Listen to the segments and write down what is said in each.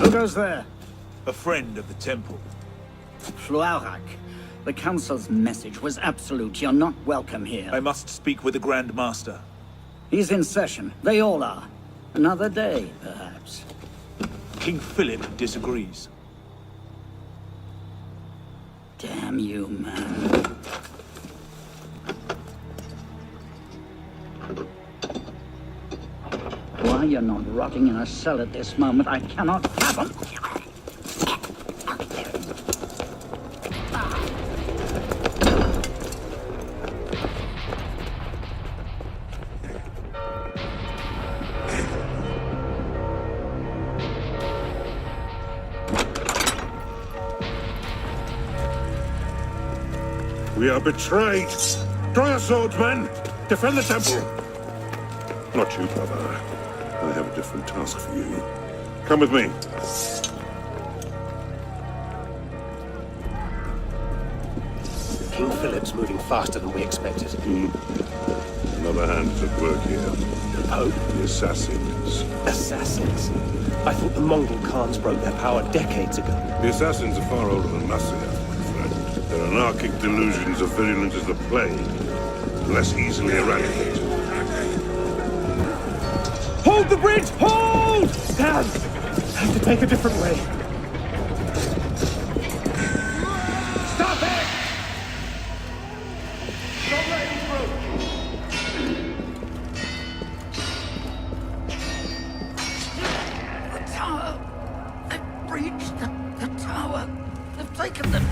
Who goes there? A friend of the temple. Fluarak. The Council's message was absolute. You're not welcome here. I must speak with the Grand Master. He's in session. They all are. Another day, perhaps. King Philip disagrees. Damn you, man. Why you're not rotting in a cell at this moment, I cannot fathom. We are betrayed! Draw your swords, men! Defend the temple! Not you, brother. I have a different task for you. Come with me. King Philip's moving faster than we expected. Another hand is at work here. The Pope? The assassins. Assassins? I thought the Mongol Khans broke their power decades ago. The assassins are far older than Nasir, my friend. Their anarchic delusions are virulent as the plague, less easily eradicated. Hold the bridge! Hold! Dad! I have to take a different way. Stop it! Stop letting through! The tower! They've breached the tower! They've taken them!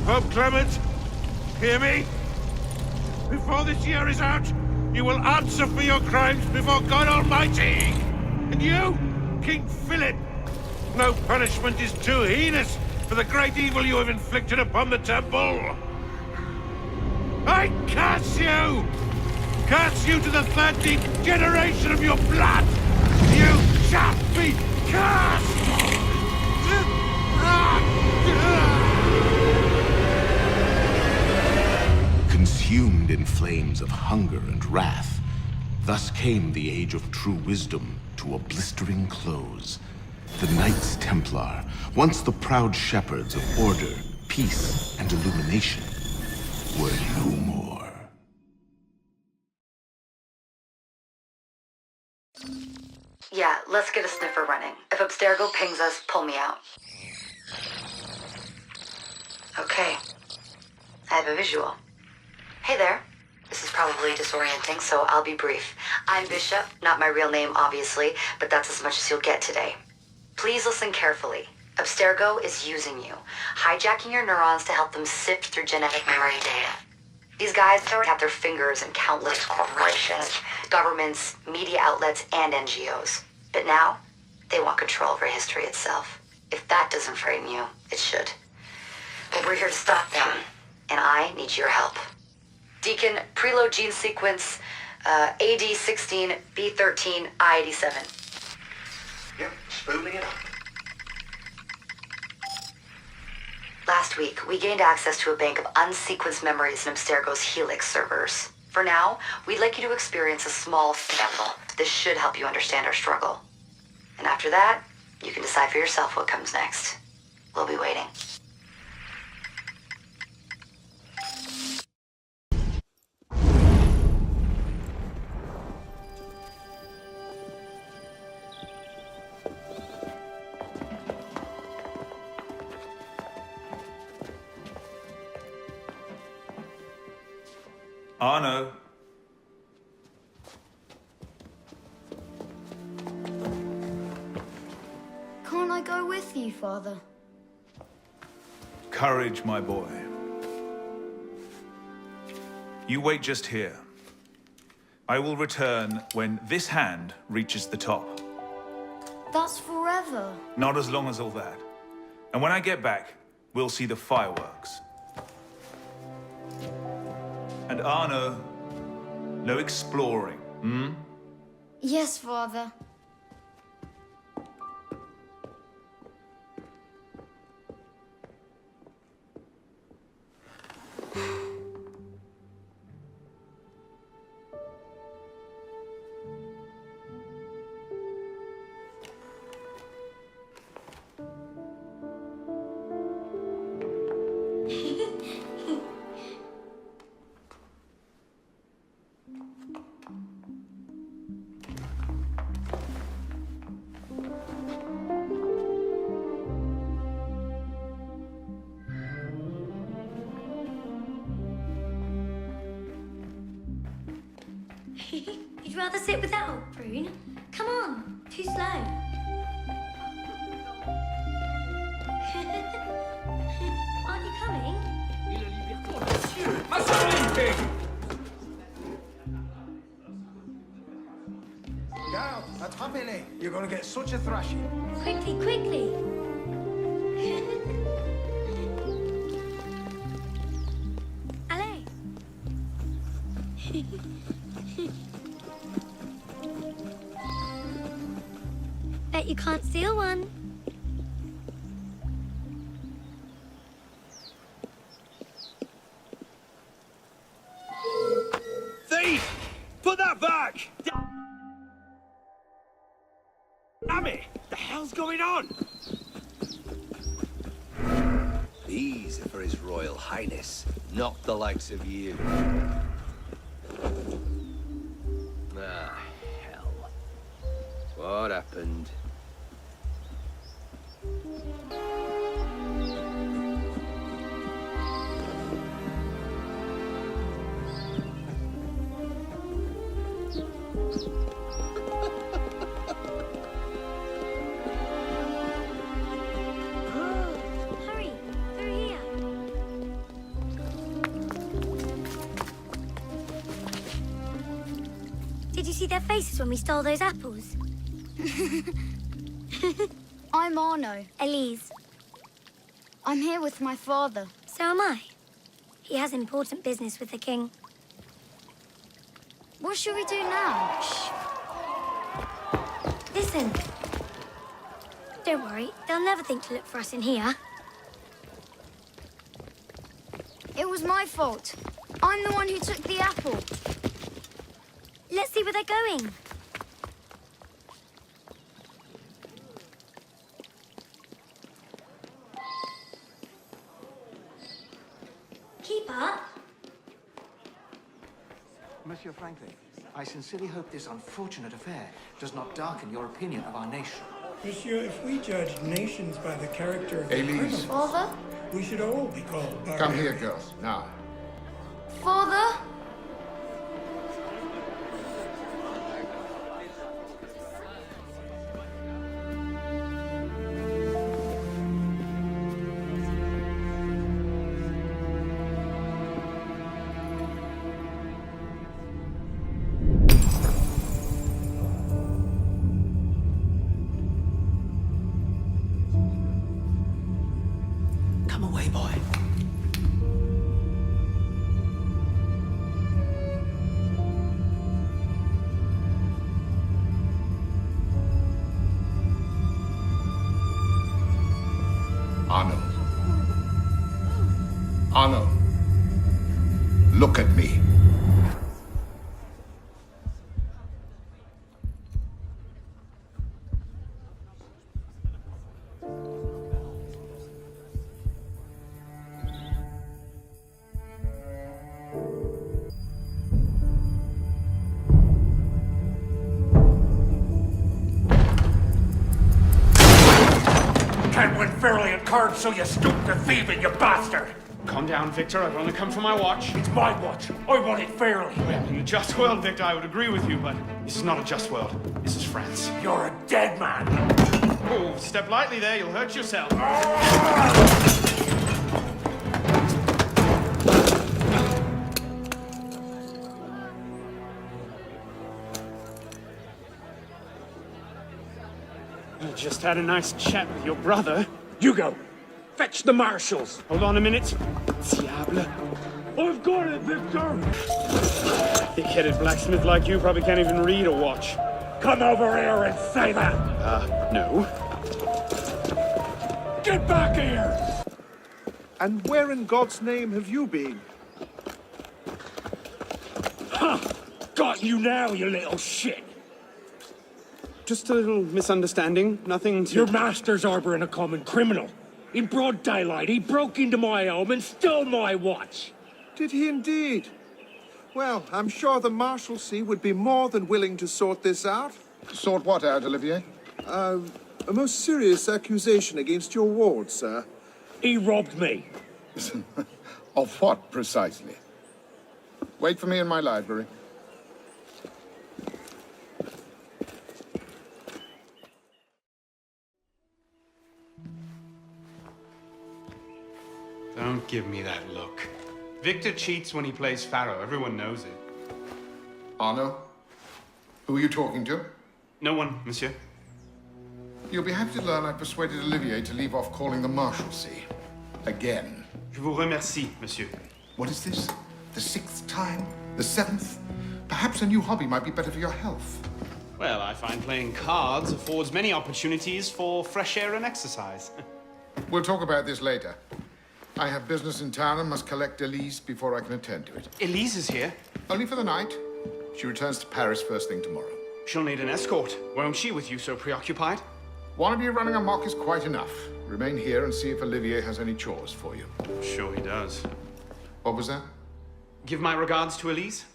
Pope Clement, hear me? Before this year is out, you will answer for your crimes before God Almighty! And you, King Philip, no punishment is too heinous for the great evil you have inflicted upon the temple! I curse you! Curse you to the 13th generation of your blood! You shall be cursed! Consumed in flames of hunger and wrath, thus came the age of true wisdom to a blistering close. The Knights Templar, once the proud shepherds of order, peace, and illumination, were no more. Yeah, let's get a sniffer running. If Abstergo pings us, pull me out. a visual. Hey there. This is probably disorienting, so I'll be brief. I'm Bishop, not my real name, obviously, but that's as much as you'll get today. Please listen carefully. Abstergo is using you, hijacking your neurons to help them sift through genetic memory data. These guys have their fingers in countless corporations, governments, media outlets, and NGOs. But now, they want control over history itself. If that doesn't frame you, it should. But we're here to stop them, and I need your help. Deacon, preload gene sequence, AD16, B13, I87. Yep, spooling it up. Last week, we gained access to a bank of unsequenced memories in Abstergo's Helix servers. For now, we'd like you to experience a small sample. This should help you understand our struggle. And after that, you can decide for yourself what comes next. We'll be waiting. Arno. Can't I go with you, Father? Courage, my boy. You wait just here. I will return when this hand reaches the top. That's forever. Not as long as all that. And when I get back, we'll see the fireworks. And Arno, no exploring, hmm? Yes, Father. You'd rather sit without, Brune? Come on, too slow. Aren't you coming? Down, attrapez-les. You're gonna get such a thrashing. Quickly, quickly. Allez. Bet you can't steal one. Thief! Put that back! Damn it! The hell's going on? These are for His Royal Highness, not the likes of you. Ah, hell. What happened? Hurry, through here. Did you see their faces when we stole those apples? I'm Arno. Elise. I'm here with my father. So am I. He has important business with the king. What should we do now? Listen. Don't worry, they'll never think to look for us in here. It was my fault. I'm the one who took the apple. Let's see where they're going. Keep up. Monsieur Franklin, I sincerely hope this unfortunate affair does not darken your opinion of our nation. Monsieur, if we judge nations by the character of the Elise. criminals, Father? we should all be called barbarians. Come here, girls. Now, Father? Come away, boy. Arno. Arno. Look at me. Can't win fairly at cards, so you stoop to thieving, you bastard! Calm down, Victor. I've only come for my watch. It's my watch. I want it fairly. Well, in a just world, Victor, I would agree with you, but this is not a just world. This is France. You're a dead man. Oh, step lightly there. You'll hurt yourself. I just had a nice chat with your brother. You go. Fetch the marshals. Hold on a minute. Diable. I've got it, Victor. Thick-headed blacksmith like you probably can't even read a watch. Come over here and say that. No. Get back here. And where in God's name have you been? Ha! Got you now, you little shit. Just a little misunderstanding. Nothing to... Your master's harboring a common criminal. In broad daylight, he broke into my home and stole my watch. Did he indeed? Well, I'm sure the Marshalsea would be more than willing to sort this out. Sort what out, Olivier? A most serious accusation against your ward, sir. He robbed me. Of what, precisely? Wait for me in my library. Don't give me that look. Victor cheats when he plays Pharaoh. Everyone knows it. Arno? Who are you talking to? No one, monsieur. You'll be happy to learn I persuaded Olivier to leave off calling the Marshalsea. Again. Je vous remercie, monsieur. What is this? The 6th time? The 7th? Perhaps a new hobby might be better for your health. Well, I find playing cards affords many opportunities for fresh air and exercise. We'll talk about this later. I have business in town and must collect Elise before I can attend to it. Elise is here. Only for the night. She returns to Paris first thing tomorrow. She'll need an escort, won't she, with you so preoccupied? One of you running amok is quite enough. Remain here and see if Olivier has any chores for you. Sure he does. What was that? Give my regards to Elise.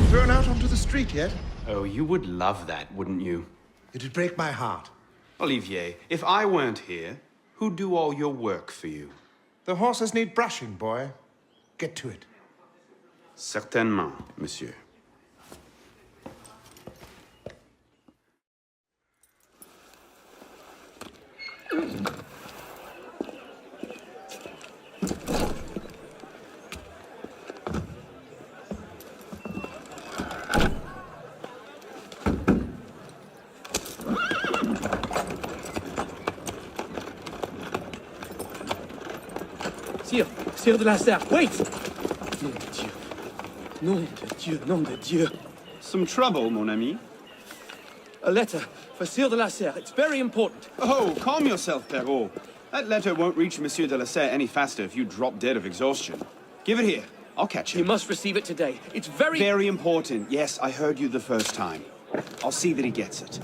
Thrown out onto the street yet? Oh, you would love that, wouldn't you? It'd break my heart. Olivier, if I weren't here, who'd do all your work for you? The horses need brushing, boy. Get to it. Certainement, monsieur. Sire de la Serre, wait! Nom de Dieu. Nom de Dieu, nom de Dieu. Some trouble, mon ami? A letter for Sire de la Serre. It's very important. Oh, calm yourself, Perrault. That letter won't reach Monsieur de la Serre any faster if you drop dead of exhaustion. Give it here. I'll catch him. He must receive it today. It's very... Very important. Yes, I heard you the first time. I'll see that he gets it.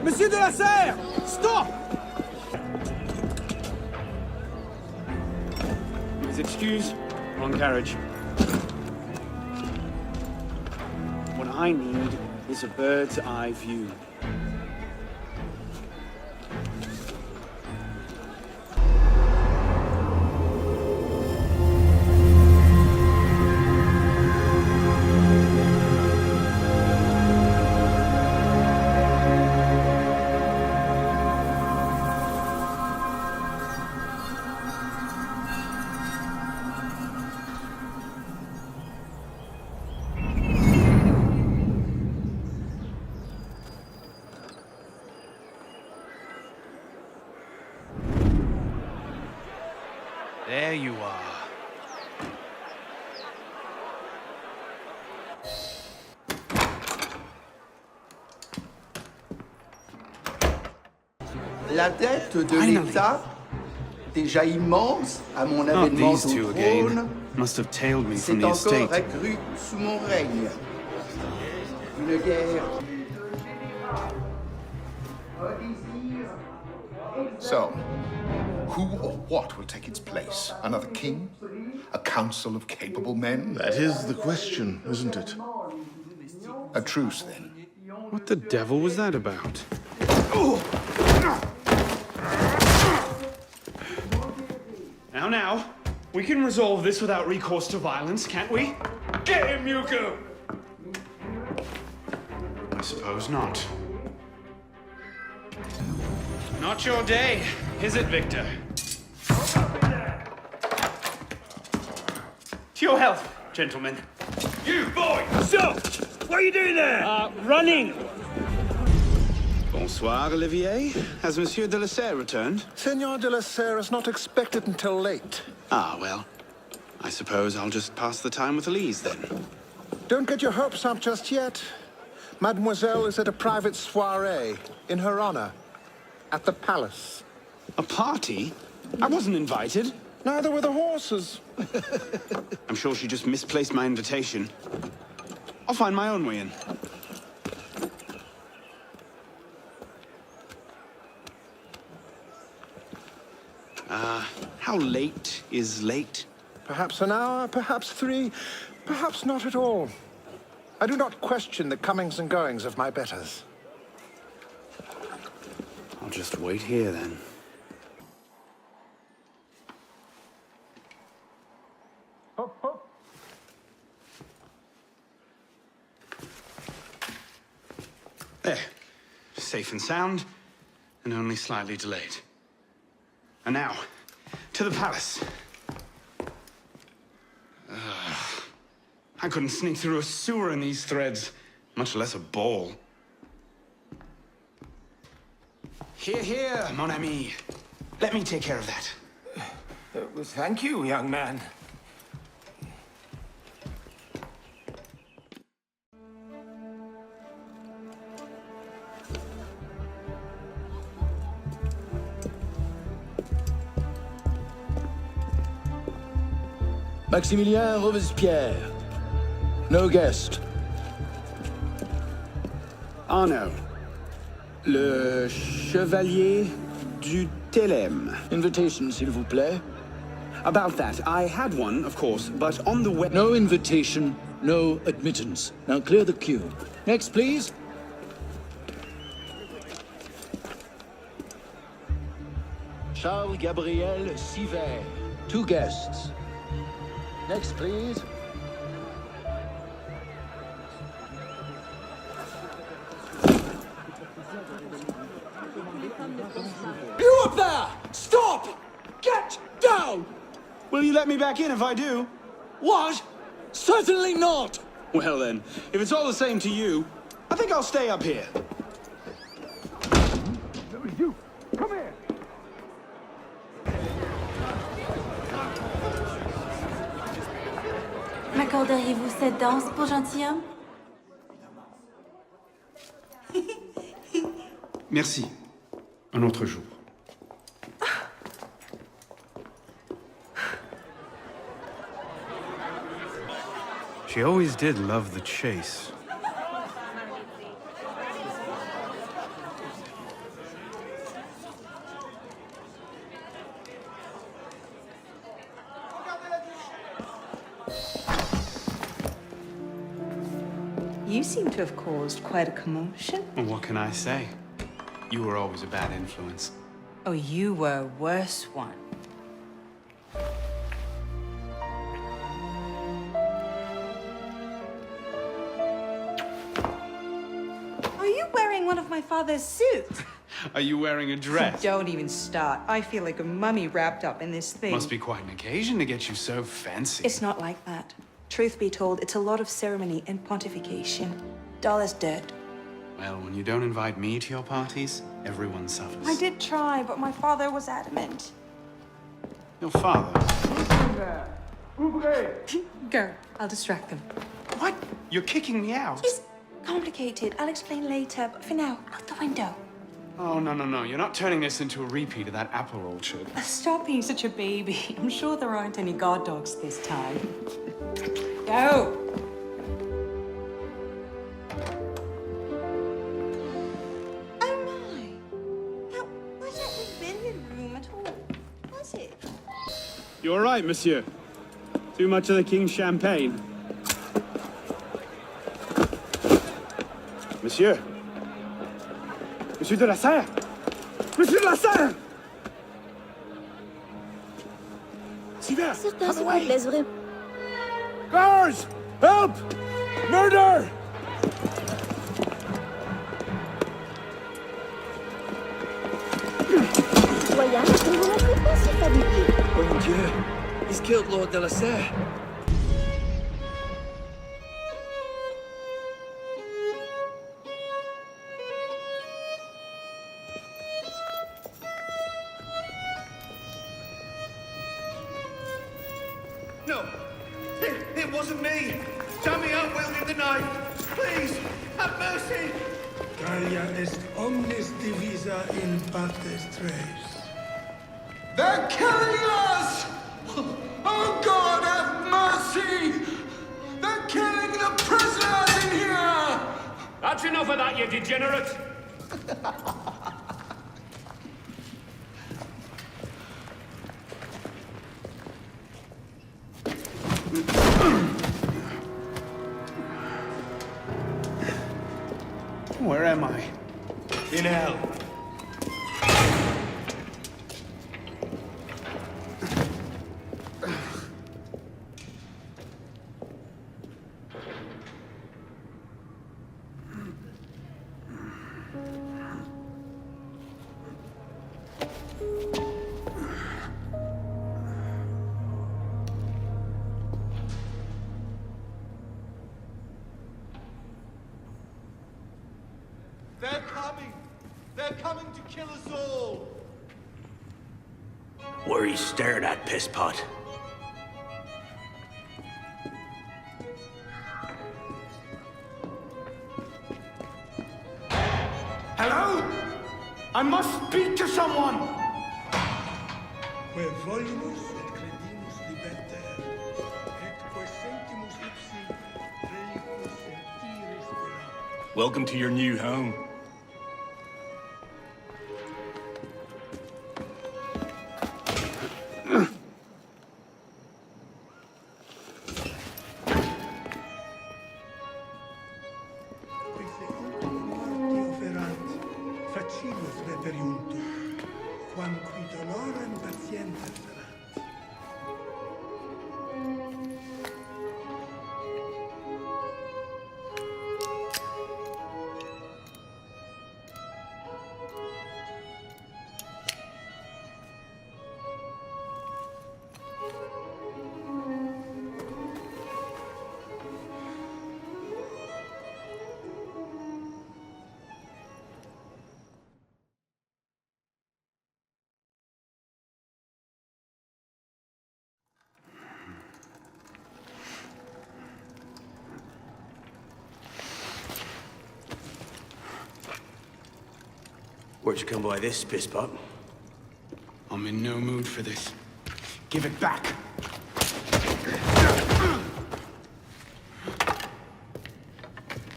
Monsieur de la Serre! Stop! Please excuse. Wrong carriage. What I need is a bird's eye view. There you are. La dette de l'État, déjà immense à mon avènement au trône, s'est encore accrue sous mon règne. Une guerre. So, who or what will take its place? Another king? A council of capable men? That is the question, isn't it? A truce, then. What the devil was that about? Now, we can resolve this without recourse to violence, can't we? Get him, Yuko! I suppose not. Not your day, is it, Victor? To your health, gentlemen. You, boy! Stop! What are you doing there? Running! Bonsoir, Olivier. Has Monsieur de la Serre returned? Senor de la Serre is not expected until late. Ah, well. I suppose I'll just pass the time with Elise, then. Don't get your hopes up just yet. Mademoiselle is at a private soirée, in her honor, at the palace. A party? I wasn't invited. Neither were the horses. I'm sure she just misplaced my invitation. I'll find my own way in. How late is late? Perhaps an hour, perhaps 3, perhaps not at all. I do not question the comings and goings of my betters. I'll just wait here, then. Hop, hop. There. Safe and sound, and only slightly delayed. And now, to the palace. I couldn't sneak through a sewer in these threads, much less a ball. Here, here, mon ami. Let me take care of that. Thank you, young man. Maximilien Robespierre. No guest. Arno. Le Chevalier du Télème. Invitation, s'il vous plaît. About that, I had one, of course, but on the way... No invitation, no admittance. Now clear the queue. Next, please. Charles Gabriel Siver. 2 guests. Next, please. You up there! Stop! Get down! Will you let me back in if I do? What? Certainly not! Well then, if it's all the same to you, I think I'll stay up here. You, come here! M'accorderiez-vous cette danse pour gentilhomme? Merci. Un autre jour. She always did love the chase. You seem to have caused quite a commotion. Well, what can I say? You were always a bad influence. Oh, you were a worse one. Are you wearing one of my father's suits? Are you wearing a dress? Don't even start. I feel like a mummy wrapped up in this thing. Must be quite an occasion to get you so fancy. It's not like that. Truth be told, it's a lot of ceremony and pontification. Dull as dirt. Well, when you don't invite me to your parties, everyone suffers. I did try, but my father was adamant. Your father? there! Ouvrez! Go. I'll distract them. What? You're kicking me out? It's complicated. I'll explain later, but for now, out the window. Oh, no. You're not turning this into a repeat of that apple orchard. Stop being such a baby. I'm sure there aren't any guard dogs this time. Go! Oh my! That wasn't the billiard room at all, was it? You all right, monsieur? Too much of the king's champagne? Monsieur? Monsieur de la Serre! Monsieur de la Serre! See there! Certains se complaisent vraiment. Guards! Help! Murder! Voyage, ne vous montrez pas si familier. Oh mon Dieu! He's killed Lord de la Serre. No! It wasn't me! Jammy out wielding the knife! Please! Have mercy! Talia est omnis divisa in partes tres. They're killing us! Oh God, have mercy! They're killing the prisoners in here! That's enough of that, you degenerate! Where am I? In hell. They're coming! They're coming to kill us all! Where he stared at, pisspot. Hello? I must speak to someone! Que volimus et credimus liberter, et que sentimus ipsi reliquus sentire speramus. Welcome to your new home. Facimus reperiuntur, quam qui dolorem patientes erat. Where'd you come by this, pisspot? I'm in no mood for this. Give it back!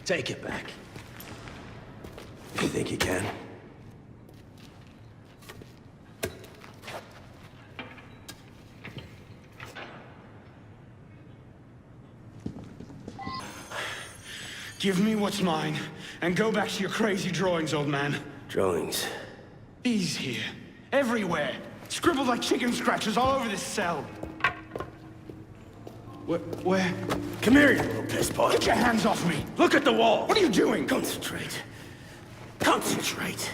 Take it back. If you think you can. Give me what's mine, and go back to your crazy drawings, old man. Drawings? These here. Everywhere. Scribbled like chicken scratches all over this cell. Where? Come here, you little pisspot. Get your hands off me! Look at the wall! What are you doing? Concentrate. Concentrate.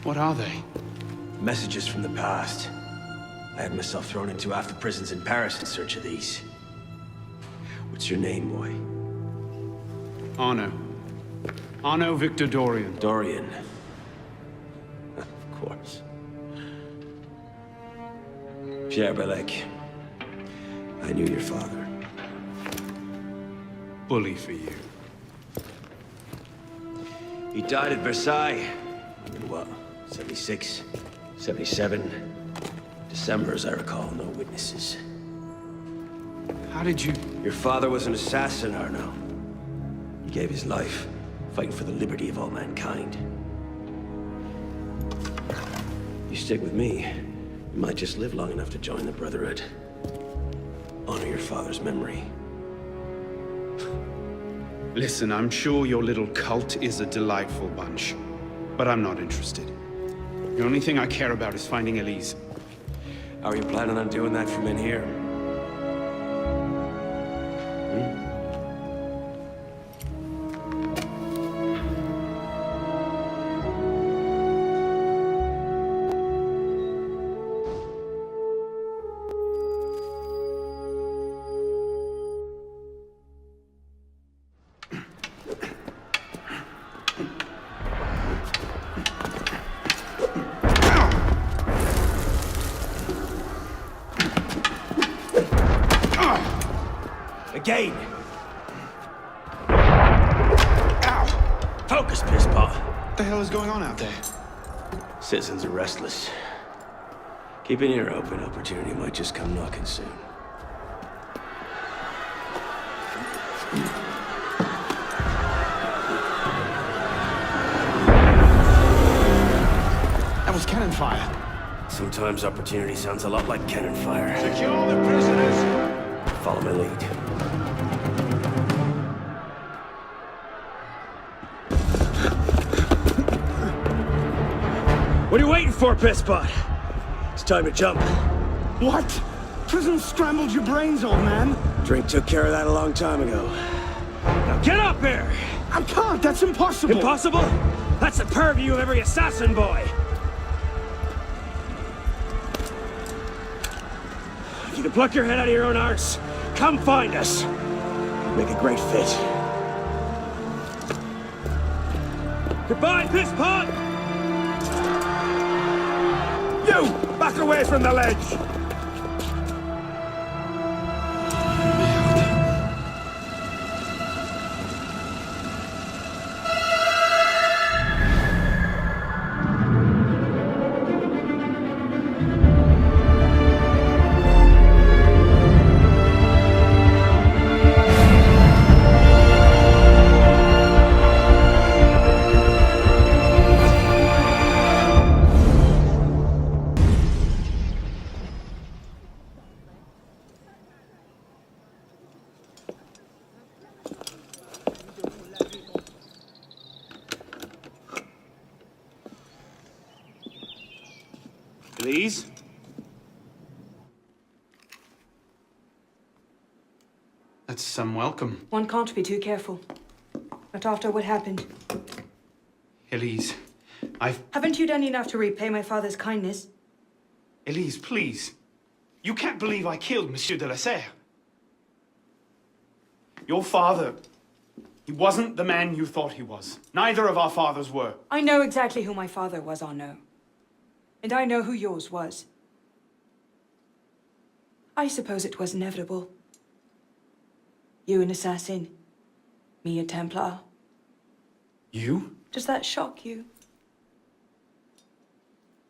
What are they? Messages from the past. I had myself thrown into half the prisons in Paris in search of these. What's your name, boy? Arno. Arno Victor Dorian. Dorian. Of course. Pierre Belec. I knew your father. Bully for you. He died at Versailles. In what? 76? 77? December, as I recall. No witnesses. How did you... Your father was an assassin, Arno. He gave his life, fighting for the liberty of all mankind. You stick with me, you might just live long enough to join the Brotherhood. Honor your father's memory. Listen, I'm sure your little cult is a delightful bunch, but I'm not interested. The only thing I care about is finding Elise. How are you planning on doing that from in here? Again! Ow! Focus, pisspot! What the hell is going on out there? Citizens are restless. Keep an ear open. Opportunity might just come knocking soon. That was cannon fire. Sometimes opportunity sounds a lot like cannon fire. Secure the prisoners! Follow my lead. What are you waiting for, pisspot? It's time to jump. What? Prison scrambled your brains, old man. Drink took care of that a long time ago. Now get up here! I can't, that's impossible. Impossible? That's the purview of every assassin boy. If you can pluck your head out of your own arse, come find us. Make a great fit. Goodbye, pisspot! You! Back away from the ledge! Elise? That's some welcome. One can't be too careful. Not after what happened. Elise, Haven't you done enough to repay my father's kindness? Elise, please. You can't believe I killed Monsieur de la Serre. Your father, he wasn't the man you thought he was. Neither of our fathers were. I know exactly who my father was, Arno. And I know who yours was. I suppose it was inevitable. You an assassin, me a Templar. You? Does that shock you?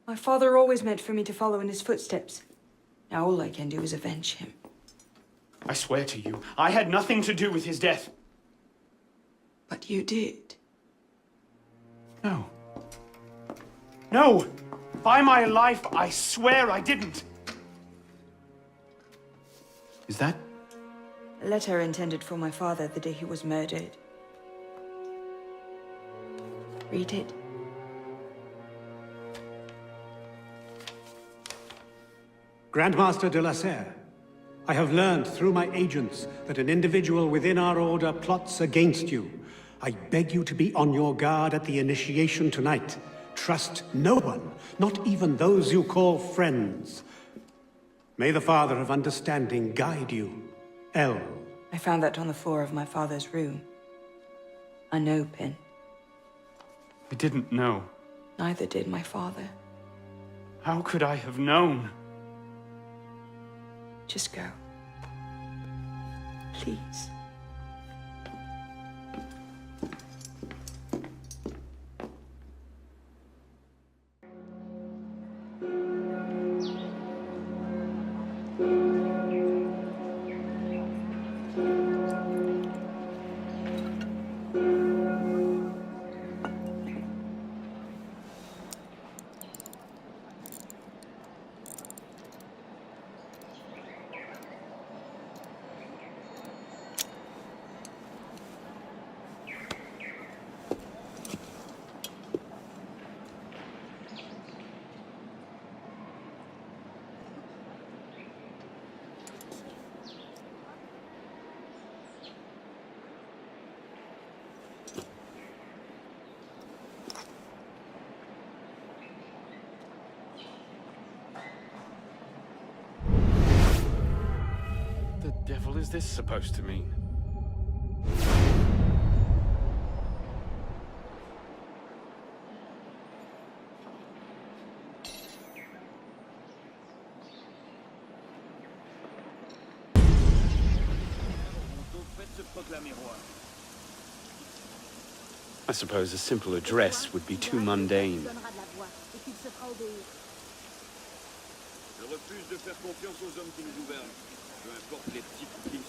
My father always meant for me to follow in his footsteps. Now all I can do is avenge him. I swear to you, I had nothing to do with his death. But you did. No. No! By my life, I swear I didn't. Is that? A letter intended for my father the day he was murdered. Read it. Grandmaster de la Serre, I have learned through my agents that an individual within our order plots against you. I beg you to be on your guard at the initiation tonight. Trust no one, not even those you call friends. May the Father of Understanding guide you. L. I found that on the floor of my father's room. Unopened. I didn't know. Neither did my father. How could I have known? Just go. Please. The devil is this supposed to mean? I suppose a simple address would be too mundane. Je refuse de faire confiance aux hommes qui nous gouvernent. Peu importe les types qui...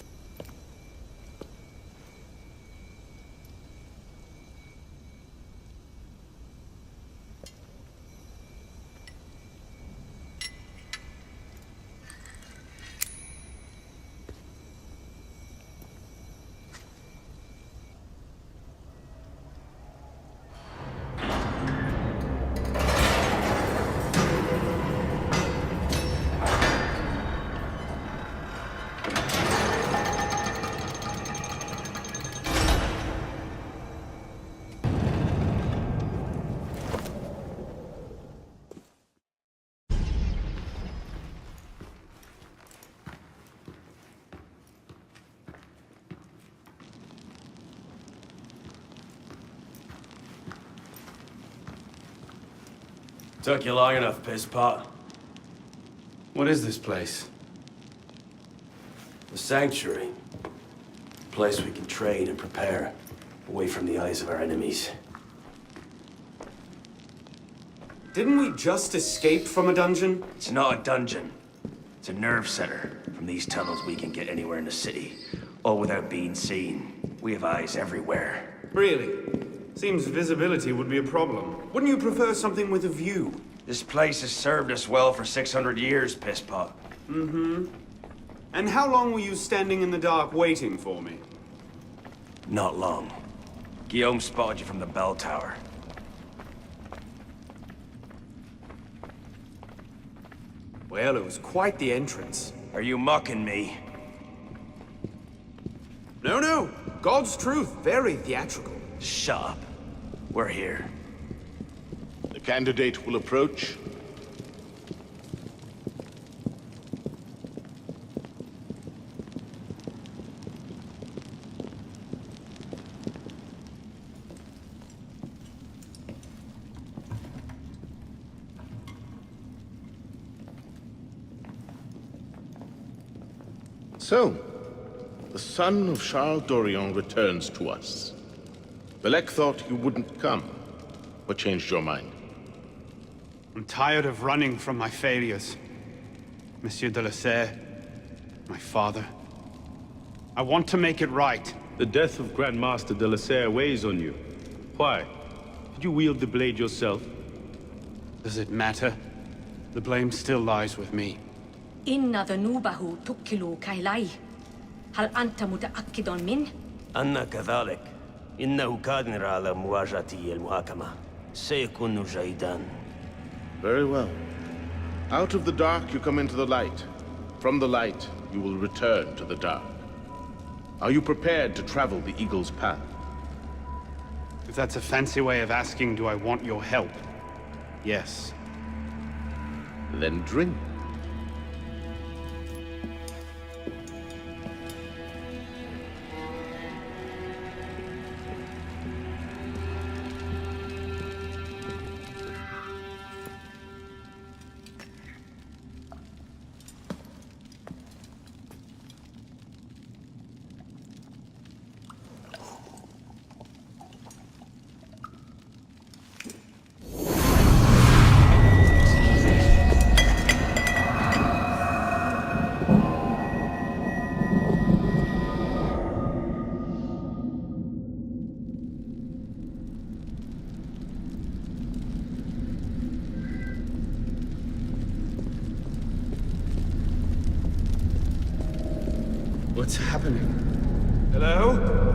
Took you long enough, pisspot. What is this place? The Sanctuary. A place we can trade and prepare, away from the eyes of our enemies. Didn't we just escape from a dungeon? It's not a dungeon. It's a nerve center. From these tunnels, we can get anywhere in the city, all without being seen. We have eyes everywhere. Really? Seems visibility would be a problem. Wouldn't you prefer something with a view? This place has served us well for 600 years, pisspot. Mm-hmm. And how long were you standing in the dark waiting for me? Not long. Guillaume spotted you from the bell tower. Well, it was quite the entrance. Are you mocking me? No, no. God's truth. Very theatrical. Shut up. We're here. The candidate will approach. So, the son of Charles Dorion returns to us. Belek thought you wouldn't come. What changed your mind? I'm tired of running from my failures. Monsieur de la Serre, my father. I want to make it right. The death of Grand Master de la Serre weighs on you. Why? Did you wield the blade yourself? Does it matter? The blame still lies with me. إن ذنوبه تكل كيلي. هل أنت متأكد منه؟ أنا كذلك. إنه قادر على مواجهة المحاكمة. سيكون جيدا. Very well. Out of the dark you come into the light. From the light you will return to the dark. Are you prepared to travel the Eagle's path? If that's a fancy way of asking, do I want your help? Yes. Then drink. What's happening? Hello?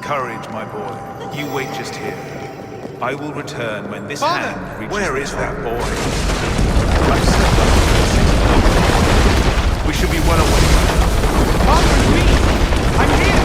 Courage, my boy. You wait just here. I will return when this Father! hand reaches... Where is is that boy? We should be well away. Father, it's me! I'm here!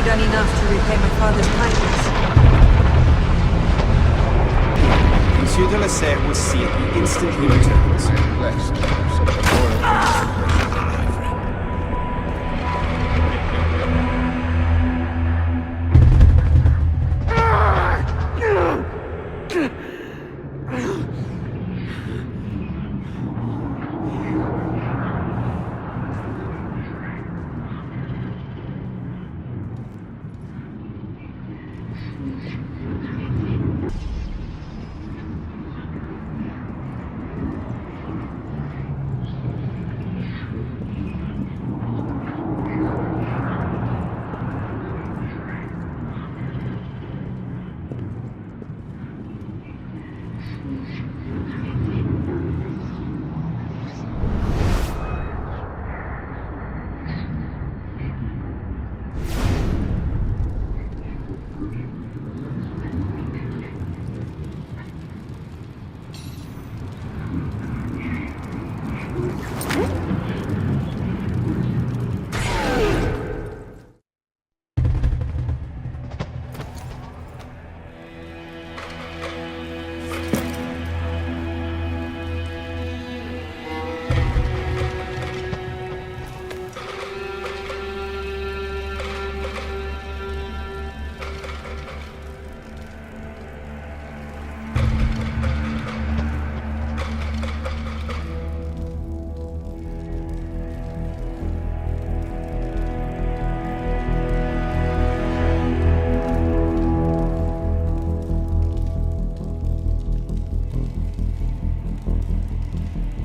Done enough to repay my father's kindness. Monsieur de la Serre will see it. He instantly returns.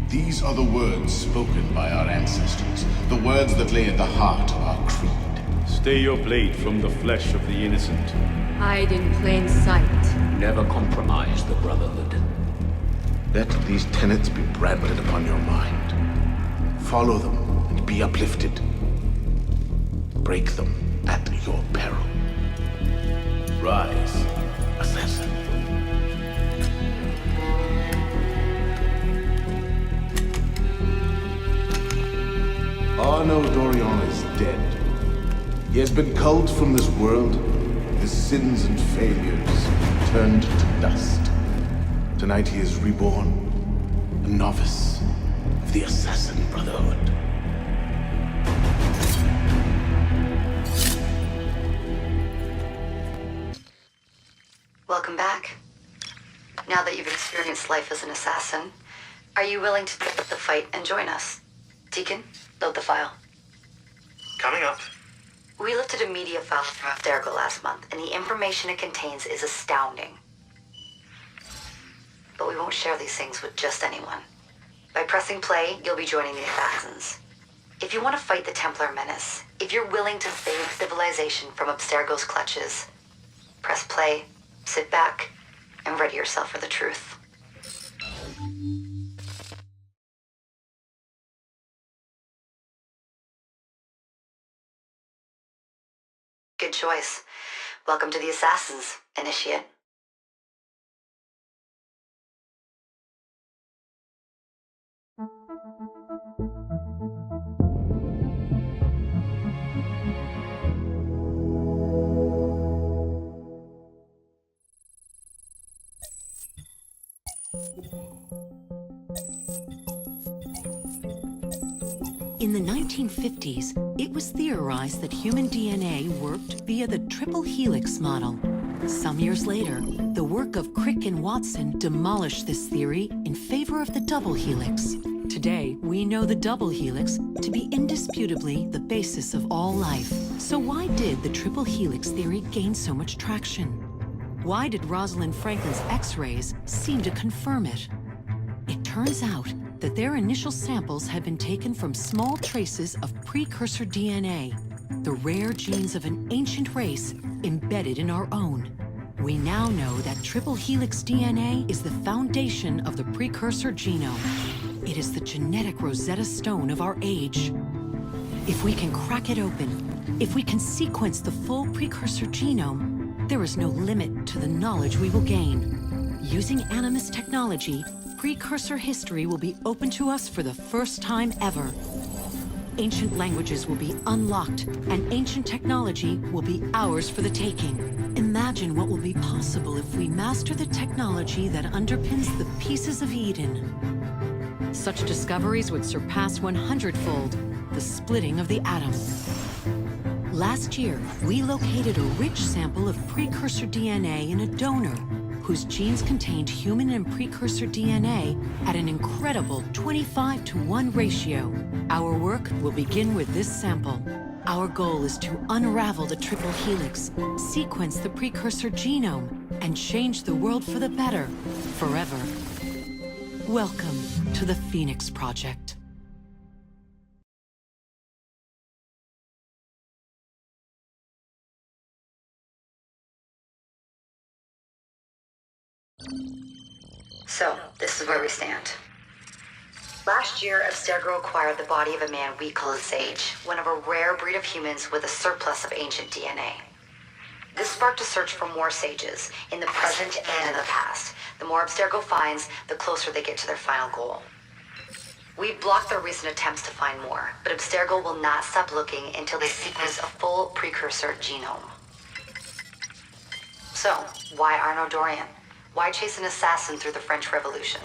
These are the words spoken by our ancestors, the words that lay at the heart of our creed. Stay your blade from the flesh of the innocent. Hide in plain sight. Never compromise the Brotherhood. Let these tenets be branded upon your mind. Follow them and be uplifted. Break them at your peril. Rise, assassin. Arno Dorion is dead. He has been culled from this world, his sins and failures turned to dust. Tonight he is reborn, a novice of the Assassin Brotherhood. Welcome back. Now that you've experienced life as an assassin, are you willing to take up the fight and join us? Deacon, load the file. Coming up. We lifted a media file from Abstergo last month, and the information it contains is astounding. But we won't share these things with just anyone. By pressing play, you'll be joining the assassins. If you want to fight the Templar menace, if you're willing to save civilization from Abstergo's clutches, press play, sit back, and ready yourself for the truth. Good choice. Welcome to the Assassins, Initiate. In the 1950s, it was theorized that human DNA worked via the triple helix model. Some years later, the work of Crick and Watson demolished this theory in favor of the double helix. Today, we know the double helix to be indisputably the basis of all life. So why did the triple helix theory gain so much traction? Why did Rosalind Franklin's X-rays seem to confirm it? It turns out that their initial samples had been taken from small traces of precursor DNA, the rare genes of an ancient race embedded in our own. We now know that triple helix DNA is the foundation of the precursor genome. It is the genetic Rosetta Stone of our age. If we can crack it open, if we can sequence the full precursor genome, there is no limit to the knowledge we will gain. Using Animus technology, precursor history will be open to us for the first time ever. Ancient languages will be unlocked, and ancient technology will be ours for the taking. Imagine what will be possible if we master the technology that underpins the pieces of Eden. Such discoveries would surpass 100-fold the splitting of the atom. Last year, we located a rich sample of precursor DNA in a donor whose genes contained human and precursor DNA at an incredible 25-to-1 ratio. Our work will begin with this sample. Our goal is to unravel the triple helix, sequence the precursor genome, and change the world for the better, forever. Welcome to the Phoenix Project. So, this is where we stand. Last year, Abstergo acquired the body of a man we call a sage, one of a rare breed of humans with a surplus of ancient DNA. This sparked a search for more sages, in the present and in the past. The more Abstergo finds, the closer they get to their final goal. We've blocked their recent attempts to find more, but Abstergo will not stop looking until they sequence a full precursor genome. So, why Arno Dorian? Why chase an assassin through the French Revolution?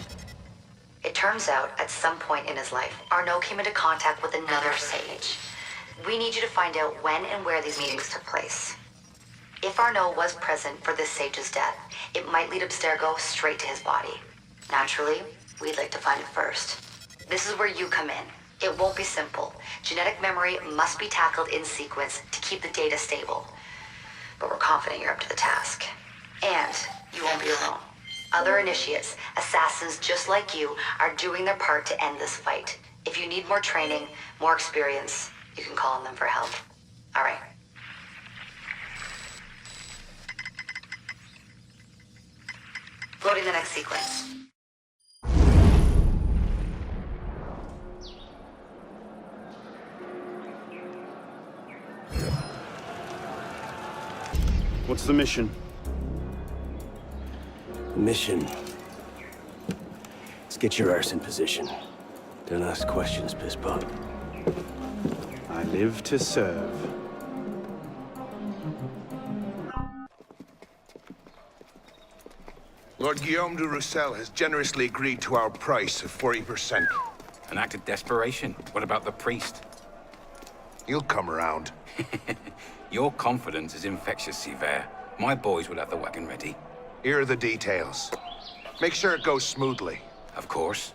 It turns out, at some point in his life, Arno came into contact with another sage. We need you to find out when and where these meetings took place. If Arno was present for this sage's death, it might lead Abstergo straight to his body. Naturally, we'd like to find it first. This is where you come in. It won't be simple. Genetic memory must be tackled in sequence to keep the data stable. But we're confident you're up to the task. And you won't be alone. Other initiates, assassins just like you, are doing their part to end this fight. If you need more training, more experience, you can call on them for help. All right. Loading the next sequence. What's the mission? Mission. Let's get your arse in position. Don't ask questions, pisspot. I live to serve. Lord Guillaume de Roussel has generously agreed to our price of 40%. An act of desperation? What about the priest? He'll come around. Your confidence is infectious, Siver. My boys will have the wagon ready. Here are the details. Make sure it goes smoothly. Of course.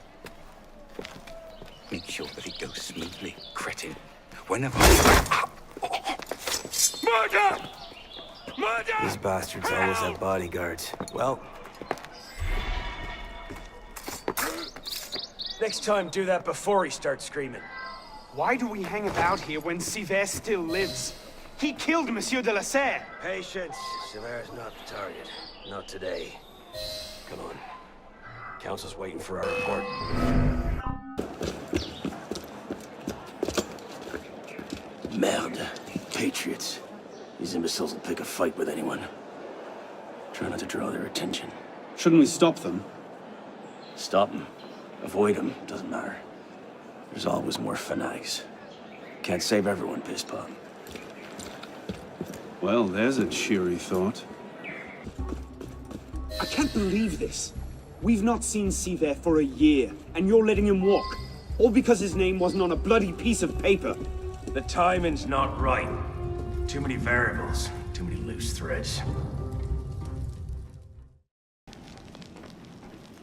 Make sure that it goes smoothly, cretin. When have I... Murder! Murder! These bastards always have bodyguards. Well... next time, do that before he starts screaming. Why do we hang about here when Siver still lives? He killed Monsieur de la Serre! Patience. Sever's not the target. Not today. Come on. Council's waiting for our report. Merde. Patriots. These imbeciles will pick a fight with anyone. Try not to draw their attention. Shouldn't we stop them? Stop them. Avoid them. Doesn't matter. There's always more fanatics. Can't save everyone, pisspot. Well, there's a cheery thought. I can't believe this. We've not seen Siver for a year, and you're letting him walk. All because his name wasn't on a bloody piece of paper. The timing's not right. Too many variables. Too many loose threads.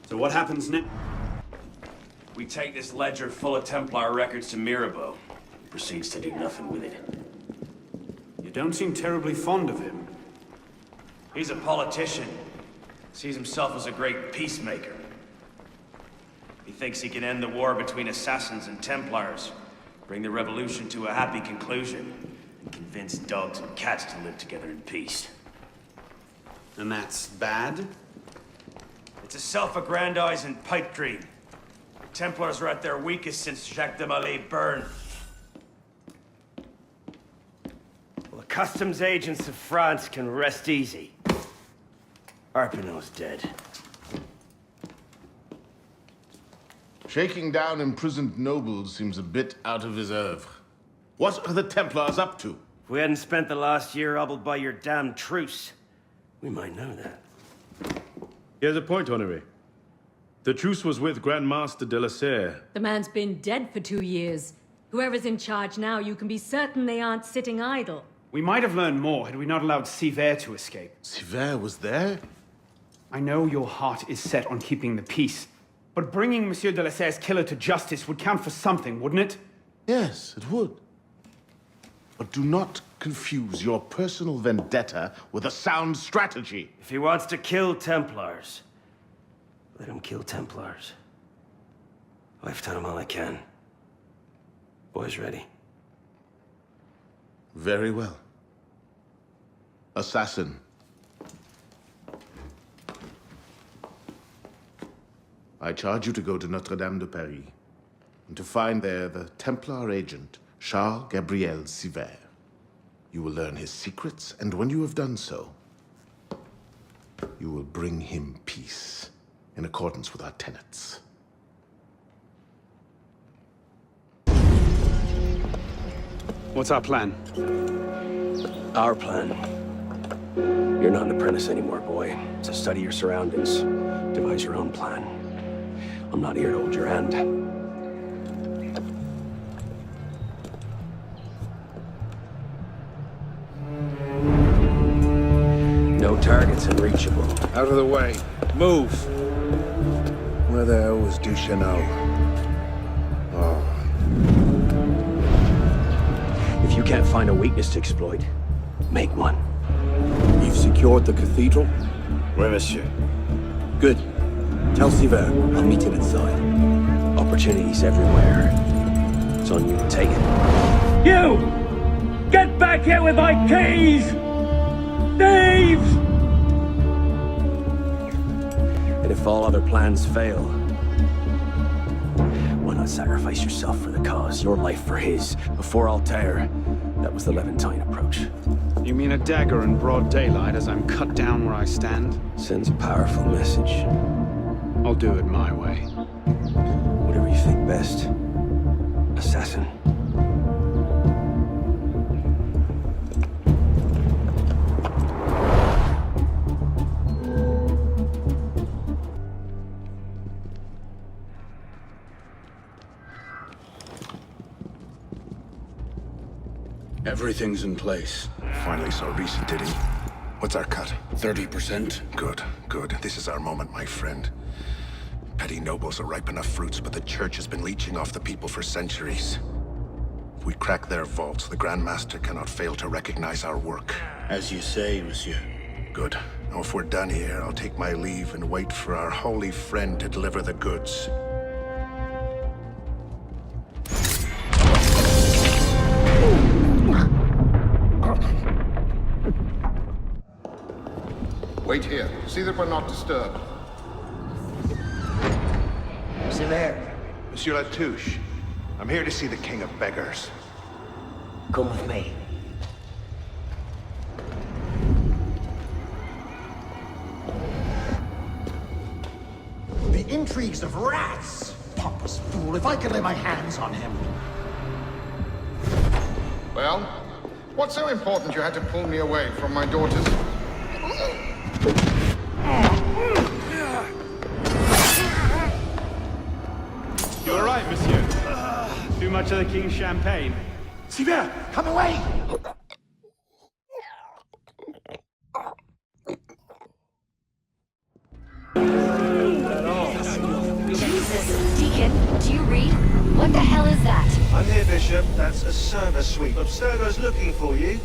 So what happens next? We take this ledger full of Templar records to Mirabeau. He proceeds to do nothing with it. You don't seem terribly fond of him. He's a politician. Sees himself as a great peacemaker. He thinks he can end the war between assassins and Templars, bring the revolution to a happy conclusion, and convince dogs and cats to live together in peace. And that's bad? It's a self-aggrandizing pipe dream. The Templars are at their weakest since Jacques de Molay burned. Well, the customs agents of France can rest easy. Arpinot's dead. Shaking down imprisoned nobles seems a bit out of his oeuvre. What are the Templars up to? If we hadn't spent the last year hobbled by your damn truce, we might know that. Here's a point, Honoré. The truce was with Grand Master de la Serre. The man's been dead for 2 years. Whoever's in charge now, you can be certain they aren't sitting idle. We might have learned more had we not allowed Siver to escape. Siver was there? I know your heart is set on keeping the peace, but bringing Monsieur de la Serre's killer to justice would count for something, wouldn't it? Yes, it would. But do not confuse your personal vendetta with a sound strategy. If he wants to kill Templars, let him kill Templars. I've done all I can. Boys ready? Very well. Assassin. I charge you to go to Notre-Dame de Paris, and to find there the Templar agent, Charles Gabriel Siver. You will learn his secrets, and when you have done so, you will bring him peace, in accordance with our tenets. What's our plan? Our plan? You're not an apprentice anymore, boy. So study your surroundings. Devise your own plan. I'm not here to hold your hand. No targets unreachable. Out of the way. Move. Where the hell was Duchesneau? Oh. If you can't find a weakness to exploit, make one. You've secured the cathedral? Oui, monsieur. Good. Tell Siver, I'll meet him inside. Opportunities everywhere. It's on you to take it. You! Get back here with my keys! Thieves! And if all other plans fail, why not sacrifice yourself for the cause, your life for his? Before Altair, that was the Levantine approach. You mean a dagger in broad daylight as I'm cut down where I stand? Sends a powerful message. I'll do it my way. Whatever you think best, assassin. Everything's in place. Finally saw Reese, did he? What's our cut? 30%. Good, good. This is our moment, my friend. Petty nobles are ripe enough fruits, but the Church has been leeching off the people for centuries. If we crack their vaults, the Grand Master cannot fail to recognize our work. As you say, monsieur. Good. Now if we're done here, I'll take my leave and wait for our holy friend to deliver the goods. Wait here. See that we're not disturbed. Monsieur Latouche, I'm here to see the King of Beggars. Come with me. The intrigues of rats! Pompous fool, if I could lay my hands on him. Well, what's so important you had to pull me away from my daughters? You all right, monsieur? Too much of the King's champagne? Sylvain, come away! Jesus, Deacon, do you read? What the hell is that? I'm here, Bishop. That's a server sweep. Abstergo's looking for you.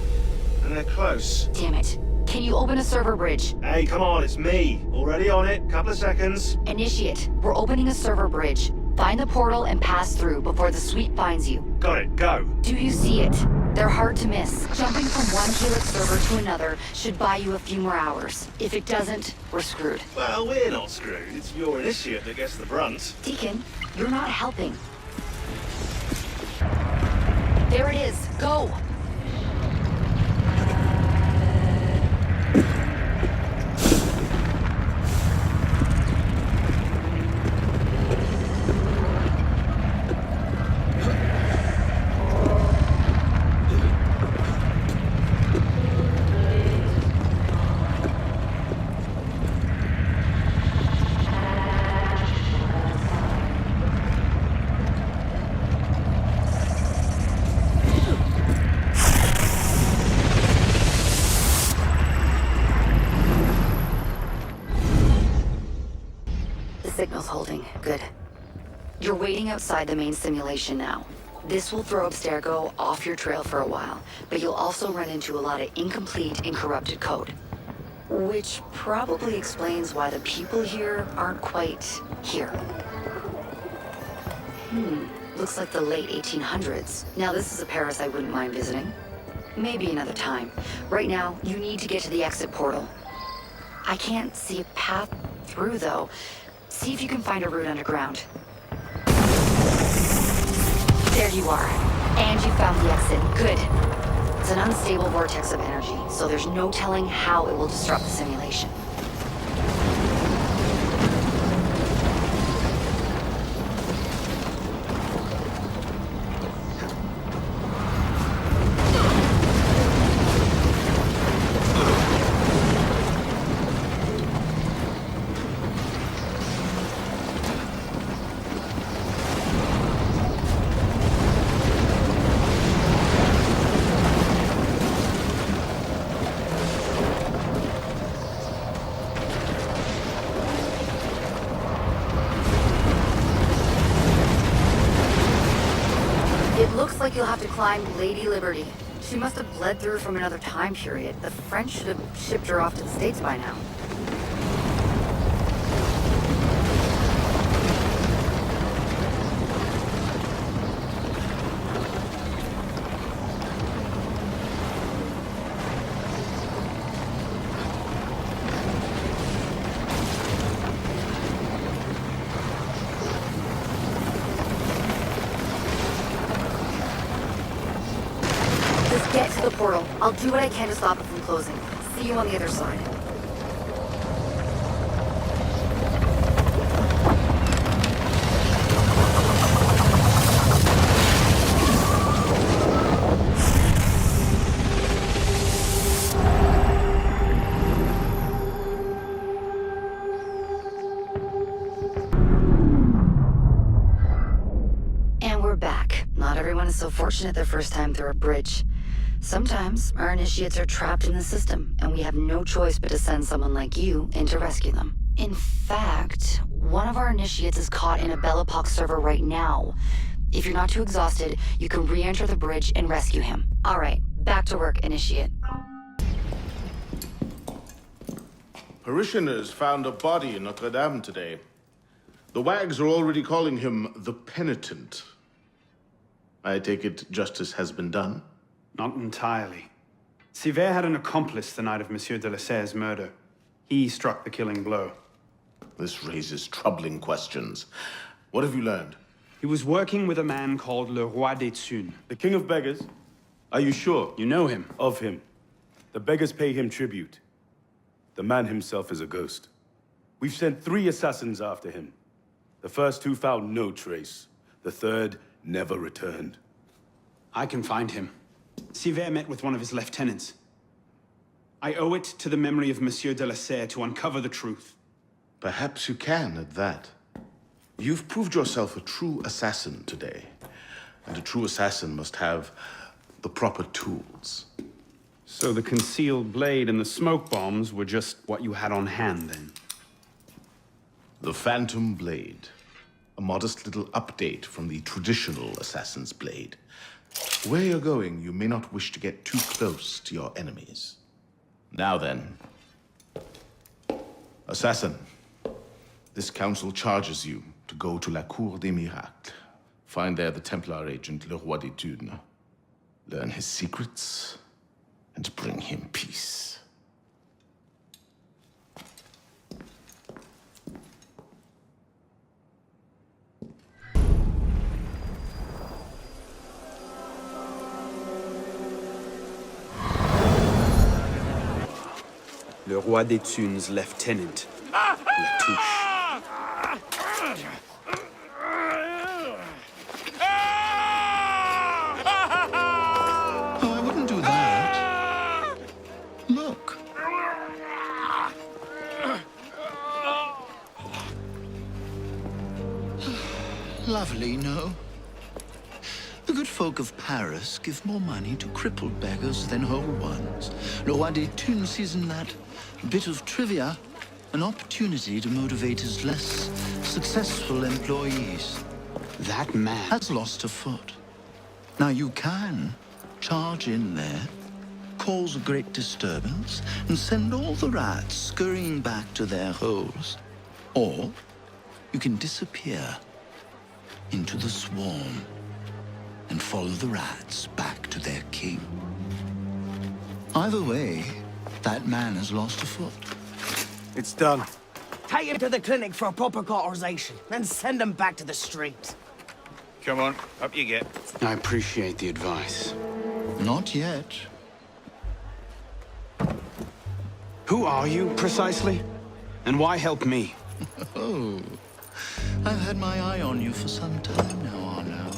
And they're close. Damn it. Can you open a server bridge? Hey, come on, it's me. Already on it. Couple of seconds. Initiate. We're opening a server bridge. Find the portal and pass through before the sweep finds you. Got it, go. Do you see it? They're hard to miss. Jumping from one Helix server to another should buy you a few more hours. If it doesn't, we're screwed. Well, we're not screwed. It's your initiate that gets the brunt. Deacon, you're not helping. There it is. Go! Signal's holding. Good. You're waiting outside the main simulation now. This will throw Abstergo off your trail for a while, but you'll also run into a lot of incomplete and corrupted code. Which probably explains why the people here aren't quite here. Looks like the late 1800s. Now this is a Paris I wouldn't mind visiting. Maybe another time. Right now, you need to get to the exit portal. I can't see a path through, though. See if you can find a route underground. There you are. And you found the exit. Good. It's an unstable vortex of energy, so there's no telling how it will disrupt the simulation. Looks like you'll have to climb Lady Liberty. She must have bled through from another time period. The French should have shipped her off to the States by now. Get to the portal. I'll do what I can to stop it from closing. See you on the other side. And we're back. Not everyone is so fortunate their first time through a bridge. Sometimes our initiates are trapped in the system, and we have no choice but to send someone like you in to rescue them. In fact, one of our initiates is caught in a Bellapox server right now. If you're not too exhausted, you can re-enter the bridge and rescue him. All right, back to work, initiate. Parishioners found a body in Notre Dame today. The wags are already calling him the Penitent. I take it justice has been done? Not entirely. Sivert had an accomplice the night of Monsieur de la Serre's murder. He struck the killing blow. This raises troubling questions. What have you learned? He was working with a man called Le Roi des Thunes. The King of Beggars? Are you sure? You know him? Of him. The beggars pay him tribute. The man himself is a ghost. We've sent 3 assassins after him. The first 2 found no trace. The third never returned. I can find him. Sivert met with one of his lieutenants. I owe it to the memory of Monsieur de la Serre to uncover the truth. Perhaps you can at that. You've proved yourself a true assassin today. And a true assassin must have the proper tools. So the concealed blade and the smoke bombs were just what you had on hand, then? The Phantom Blade. A modest little update from the traditional assassin's blade. Where you're going, you may not wish to get too close to your enemies. Now then. Assassin, this council charges you to go to La Cour des Miracles. Find there the Templar agent, Le Roi des Thunes. Learn his secrets, and bring him peace. Le Roi des Thunes' lieutenant, Latouche. Lovely, no? The good folk of Paris give more money to crippled beggars than whole ones. Le Roi des Thunes sees in that bit of trivia an opportunity to motivate his less successful employees. That man has lost a foot. Now you can charge in there, cause a great disturbance, and send all the rats scurrying back to their holes. Or you can disappear into the swarm and follow the rats back to their king. Either way, that man has lost a foot. It's done. Take him to the clinic for a proper cauterization, then send him back to the streets. Come on, up you get. I appreciate the advice. Not yet. Who are you, precisely? And why help me? Oh, I've had my eye on you for some time now, Arno.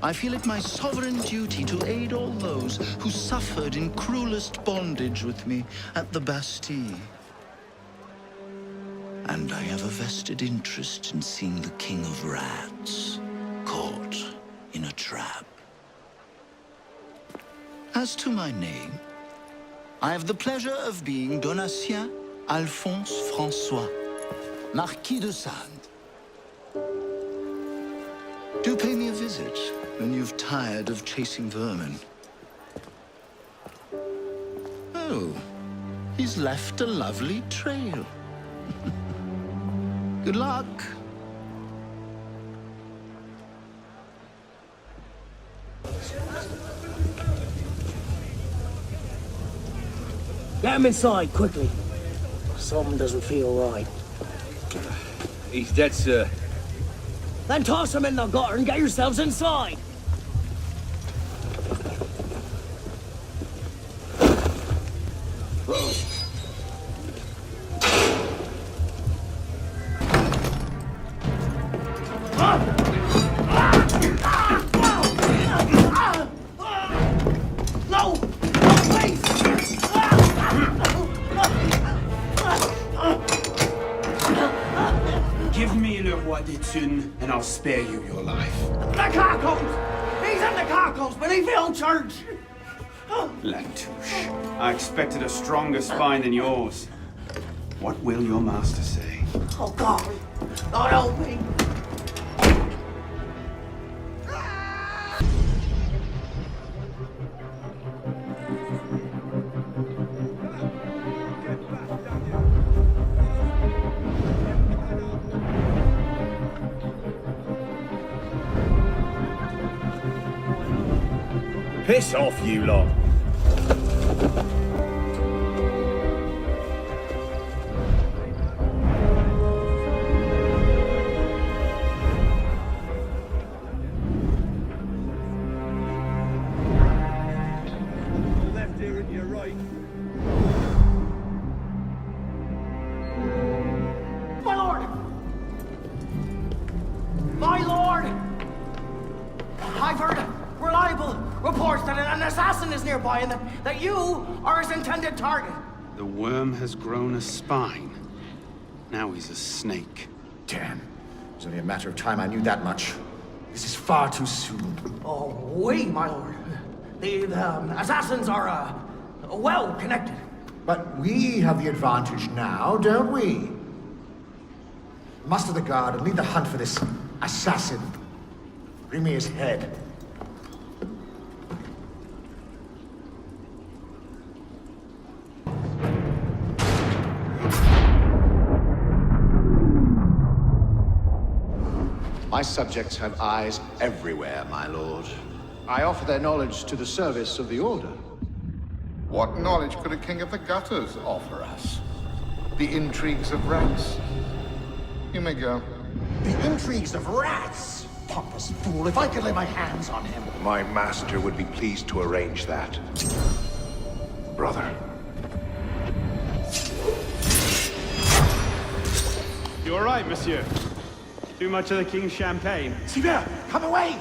I feel it my sovereign duty to aid all those who suffered in cruelest bondage with me at the Bastille. And I have a vested interest in seeing the King of Rats caught in a trap. As to my name, I have the pleasure of being Donatien Alphonse François, Marquis de Sade. Do pay me a visit when you've tired of chasing vermin. Oh, he's left a lovely trail. Good luck. Get him inside, quickly. Something doesn't feel right. He's dead, sir. Then toss him in the gutter and get yourselves inside. Give me Le Roi des Thunes, and I'll spare you your life. The carcos! He's in the carcos beneath the old church! Latouche. I expected a stronger spine than yours. What will your master say? Oh, God. God help me. Piss off, you lot. Left ear and your right. My lord! My lord! I've heard reliable reports that an assassin is nearby and that you are his intended target. The worm has grown a spine. Now he's a snake. Damn. It was only a matter of time I knew that much. This is far too soon. Oh, wait, my lord. The assassins are, well connected. But we have the advantage now, don't we? Muster the guard and lead the hunt for this assassin. Bring me his head. My subjects have eyes everywhere, my lord. I offer their knowledge to the service of the Order. What knowledge could a king of the gutters offer us? The intrigues of rats. You may go. The intrigues of rats! Pompous fool, if I could lay my hands on him. My master would be pleased to arrange that. Brother. You all right, monsieur? Too much of the king's champagne? Sylvain, come away!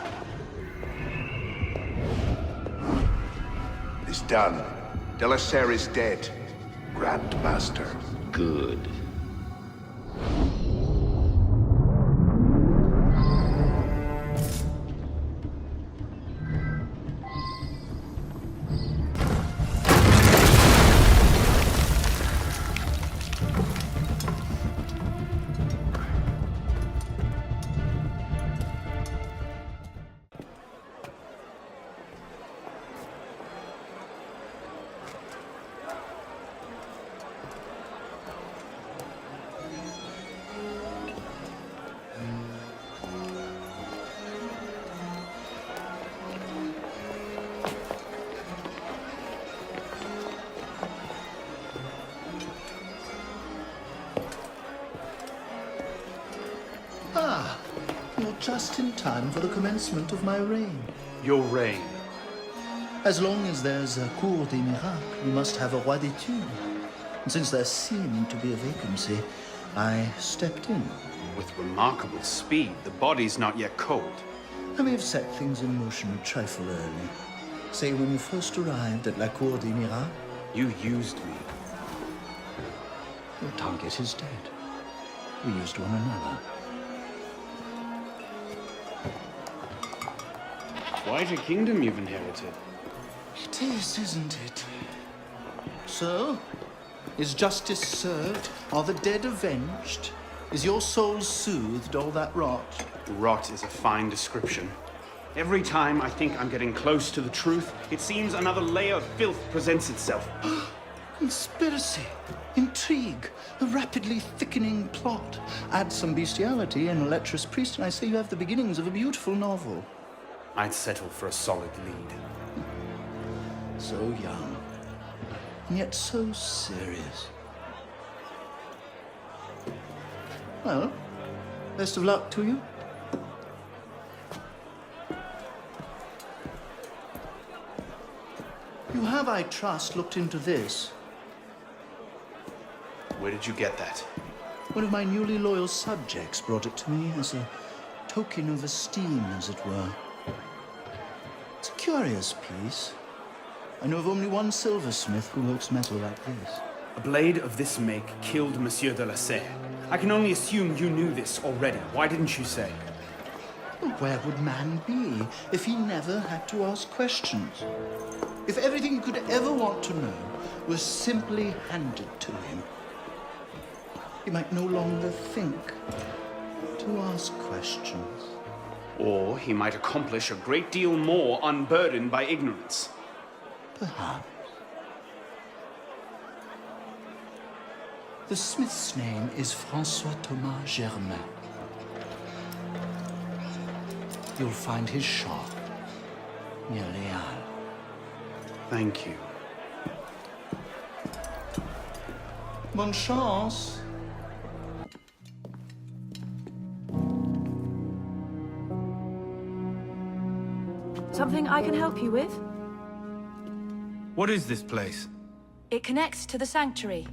It's done. De la Serre is dead. Grand Master. Good. Ah, you're just in time for the commencement of my reign. Your reign? As long as there's a Cour des Miracles, we must have a Roi d'étude. And since there seemed to be a vacancy, I stepped in. With remarkable speed. The body's not yet cold. I may have set things in motion a trifle early. Say, when you first arrived at La Cour des Miracles, you used me. Your target is dead. We used one another. Quite a kingdom you've inherited. It is, isn't it? So, is justice served? Are the dead avenged? Is your soul soothed, all that rot? Rot is a fine description. Every time I think I'm getting close to the truth, it seems another layer of filth presents itself. Conspiracy, intrigue, a rapidly thickening plot. Add some bestiality and a lecherous priest, and I say you have the beginnings of a beautiful novel. I'd settle for a solid lead. So young, and yet so serious. Well, best of luck to you. You have, I trust, looked into this. Where did you get that? One of my newly loyal subjects brought it to me as a token of esteem, as it were. It's a curious piece. I know of only one silversmith who works metal like this. A blade of this make killed Monsieur de la Serre. I can only assume you knew this already. Why didn't you say? Where would man be if he never had to ask questions? If everything he could ever want to know was simply handed to him? He might no longer think to ask questions. Or he might accomplish a great deal more unburdened by ignorance. Perhaps. The smith's name is François Thomas Germain. You'll find his shop near Les Halles. Thank you. Bonne chance. Something I can help you with? What is this place? It connects to the sanctuary.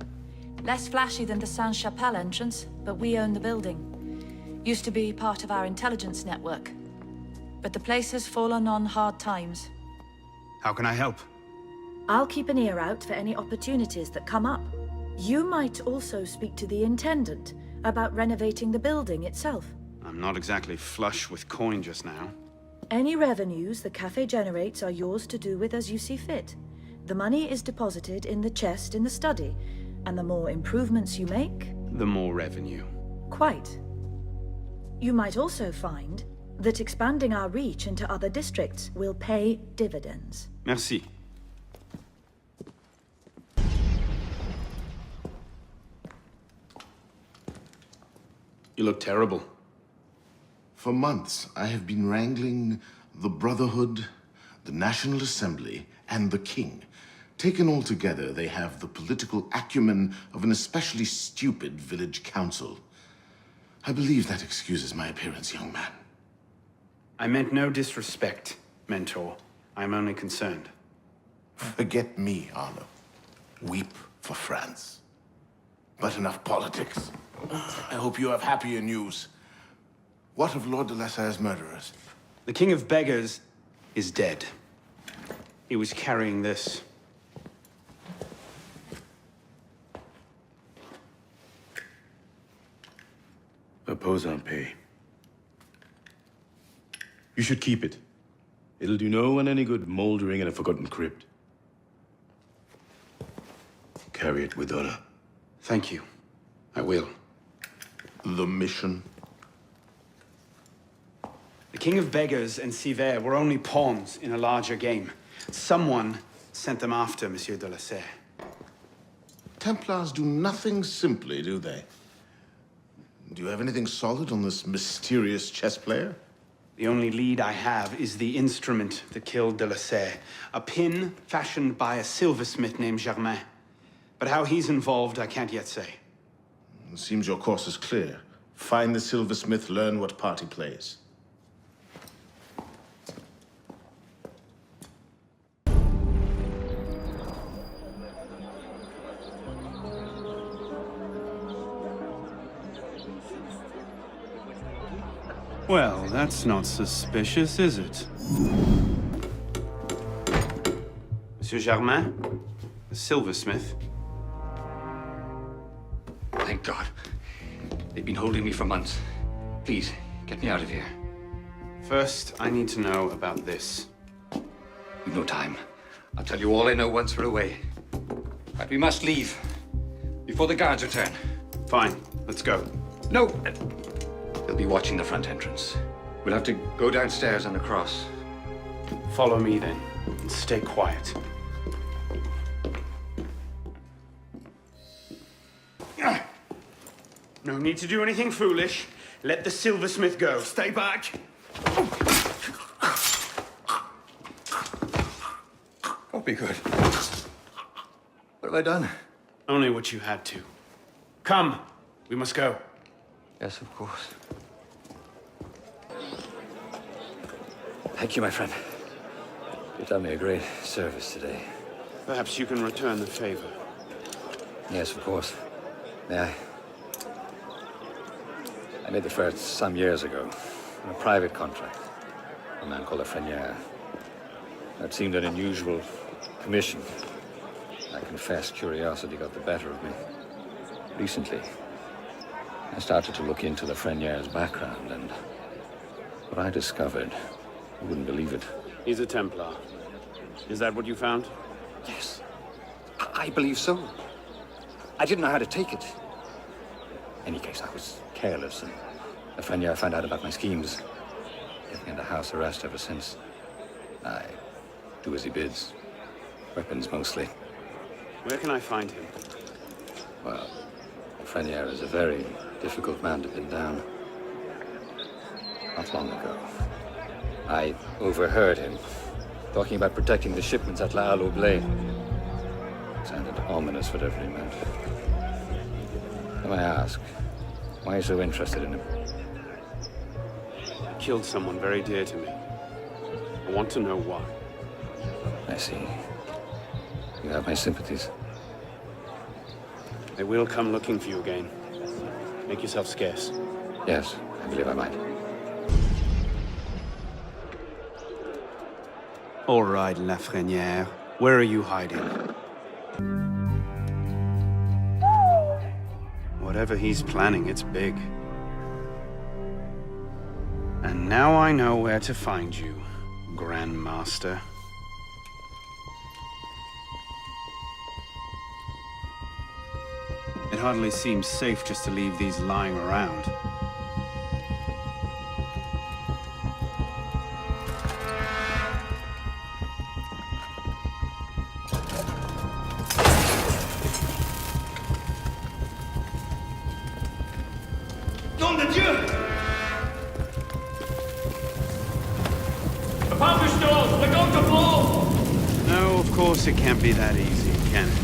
Less flashy than the Sainte-Chapelle entrance, but we own the building. Used to be part of our intelligence network. But the place has fallen on hard times. How can I help? I'll keep an ear out for any opportunities that come up. You might also speak to the Intendant about renovating the building itself. I'm not exactly flush with coin just now. Any revenues the cafe generates are yours to do with as you see fit. The money is deposited in the chest in the study, and the more improvements you make... The more revenue. Quite. You might also find that expanding our reach into other districts will pay dividends. Merci. You look terrible. For months, I have been wrangling the Brotherhood, the National Assembly, and the King. Taken all together, they have the political acumen of an especially stupid village council. I believe that excuses my appearance, young man. I meant no disrespect, Mentor. I'm only concerned. Forget me, Arno. Weep for France. But enough politics. I hope you have happier news. What of Lord de la Serre's murderers? The King of Beggars is dead. He was carrying this. Repose en paix. You should keep it. It'll do no one any good moldering in a forgotten crypt. Carry it with honor. Thank you. I will. The mission? The King of Beggars and Sivert were only pawns in a larger game. Someone sent them after Monsieur de la Serre. Templars do nothing simply, do they? Do you have anything solid on this mysterious chess player? The only lead I have is the instrument that killed de la Serre. A pin fashioned by a silversmith named Germain. But how he's involved, I can't yet say. It seems your course is clear. Find the silversmith, learn what part he plays. Well, that's not suspicious, is it? Monsieur Germain? The silversmith? Thank God. They've been holding me for months. Please, get me out of here. First, I need to know about this. We've no time. I'll tell you all I know once we're away. But we must leave. Before the guards return. Fine, let's go. No! They'll be watching the front entrance. We'll have to go downstairs and across. Follow me then, and stay quiet. No need to do anything foolish. Let the silversmith go. Stay back. Don't be good. What have I done? Only what you had to. Come, we must go. Yes, of course. Thank you, my friend. You've done me a great service today. Perhaps you can return the favor. Yes, of course. May I? I made the first some years ago, on a private contract. A man called a Frenier. That seemed an unusual commission. I confess curiosity got the better of me. Recently, I started to look into the Frenier's background, and What I discovered, you wouldn't believe it. He's a Templar. Is that what you found? Yes. I believe so. I didn't know how to take it. In any case, I was careless, and a friend here found out about my schemes. Kept me under house arrest ever since. I do as he bids. Weapons, mostly. Where can I find him? Well, Frenier is a very difficult man to pin down. Not long ago, I overheard him talking about protecting the shipments at La Halle Blé. Sounded ominous, whatever he meant. Now I ask, why are you so interested in him? He killed someone very dear to me. I want to know why. I see. You have my sympathies. They will come looking for you again. Make yourself scarce. Yes, I believe I might. All right, Lafreniere. Where are you hiding? Whatever he's planning, it's big. And now I know where to find you, Grand Master. It hardly seems safe just to leave these lying around. Nom de Dieu! The power stores! We're going to blow! No, of course it can't be that easy, can it?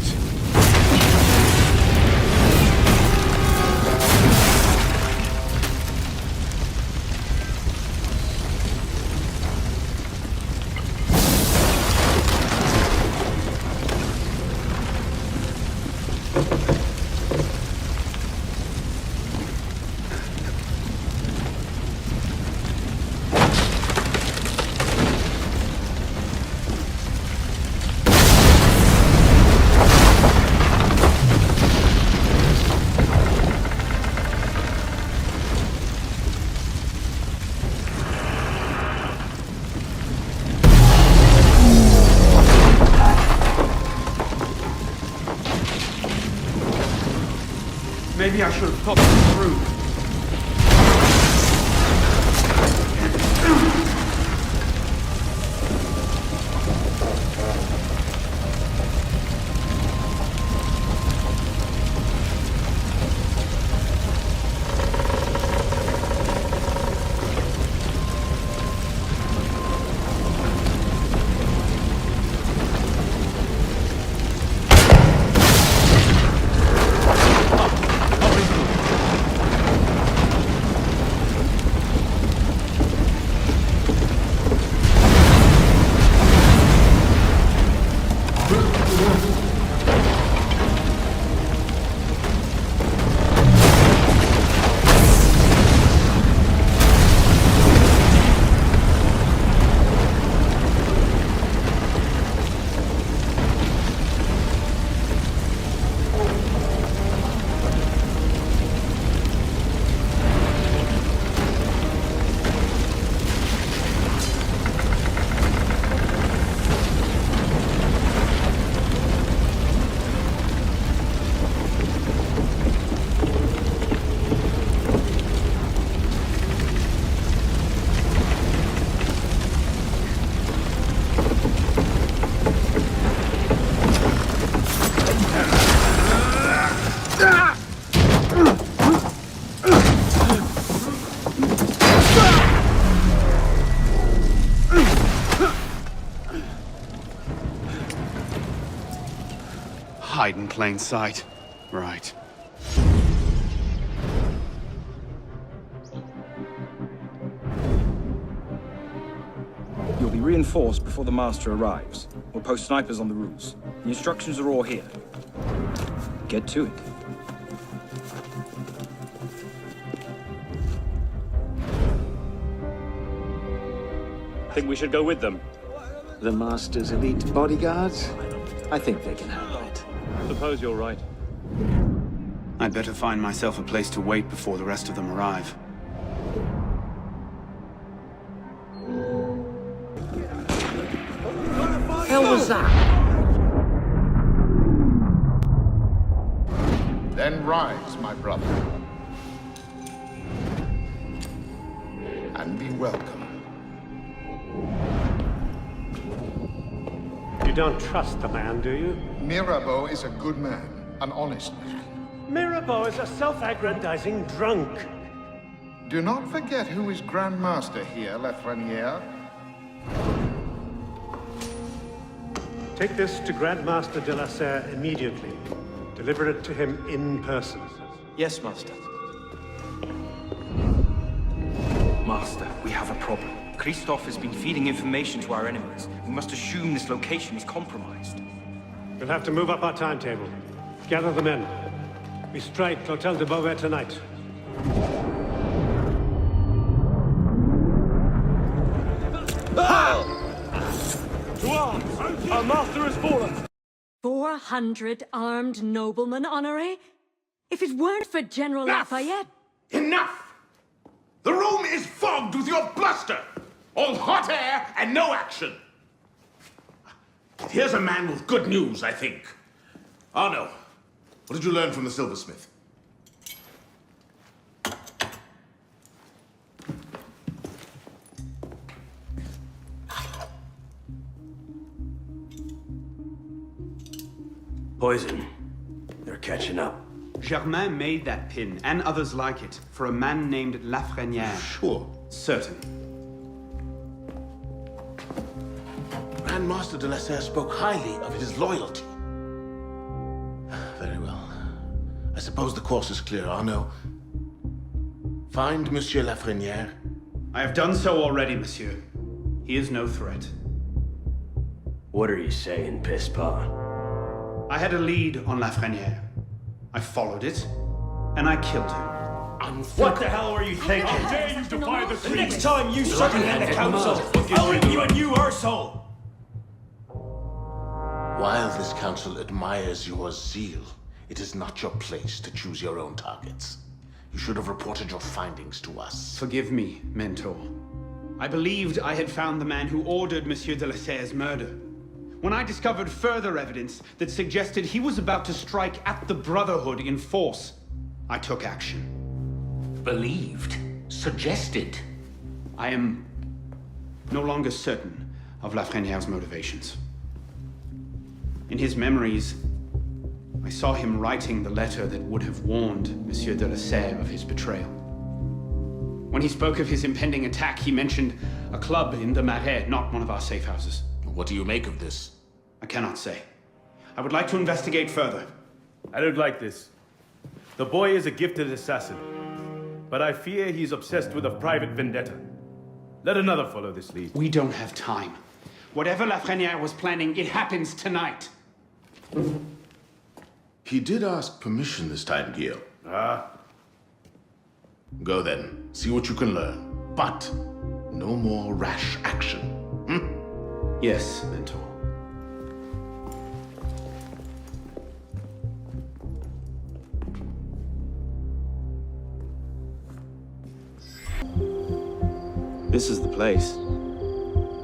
Maybe I should have popped him through. Hide in plain sight. Right. You'll be reinforced before the Master arrives. We'll post snipers on the roofs. The instructions are all here. Get to it. Think we should go with them? The Master's elite bodyguards? I think they can handle it. Suppose you're right. I'd better find myself a place to wait before the rest of them arrive. Then rise, my brother. And be welcome. You don't trust the man, do you? Mirabeau is a good man, an honest man. Mirabeau is a self-aggrandizing drunk. Do not forget who is Grand Master here, Lafreniere. Take this to Grand Master de la Serre immediately. Deliver it to him in person. Yes, Master. Master, we have a problem. Christoph has been feeding information to our enemies. We must assume this location is compromised. We'll have to move up our timetable. Gather the men. We strike Clotel de Beauvais tonight. To arms! Our master has fallen! 400 armed noblemen, Honoré? If it weren't for General Lafayette... Enough! The room is fogged with your bluster! All hot air and no action! Here's a man with good news, I think. Arno, what did you learn from the silversmith? Poison. They're catching up. Germain made that pin, and others like it, for a man named Lafreniere. Sure. Certain. Grand Master de la Serre spoke highly of his loyalty. Very well. I suppose the course is clear, Arno. Find Monsieur Lafreniere. I have done so already, monsieur. He is no threat. What are you saying, Pisspah? I had a lead on Lafreniere. I followed it, and I killed him. What the hell were you thinking? How dare you defy the The next time you circumvent the council, I'll ring you a new arsehole! While this council admires your zeal, it is not your place to choose your own targets. You should have reported your findings to us. Forgive me, Mentor. I believed I had found the man who ordered Monsieur de la Serre's murder. When I discovered further evidence that suggested he was about to strike at the Brotherhood in force, I took action. Believed? Suggested? I am no longer certain of Lafreniere's motivations. In his memories, I saw him writing the letter that would have warned Monsieur de la Serre of his betrayal. When he spoke of his impending attack, he mentioned a club in the Marais, not one of our safe houses. What do you make of this? I cannot say. I would like to investigate further. I don't like this. The boy is a gifted assassin, but I fear he's obsessed with a private vendetta. Let another follow this lead. We don't have time. Whatever Lafreniere was planning, it happens tonight. He did ask permission this time, Guillaume. Go then. See what you can learn. But no more rash action. Yes, Mentor. This is the place.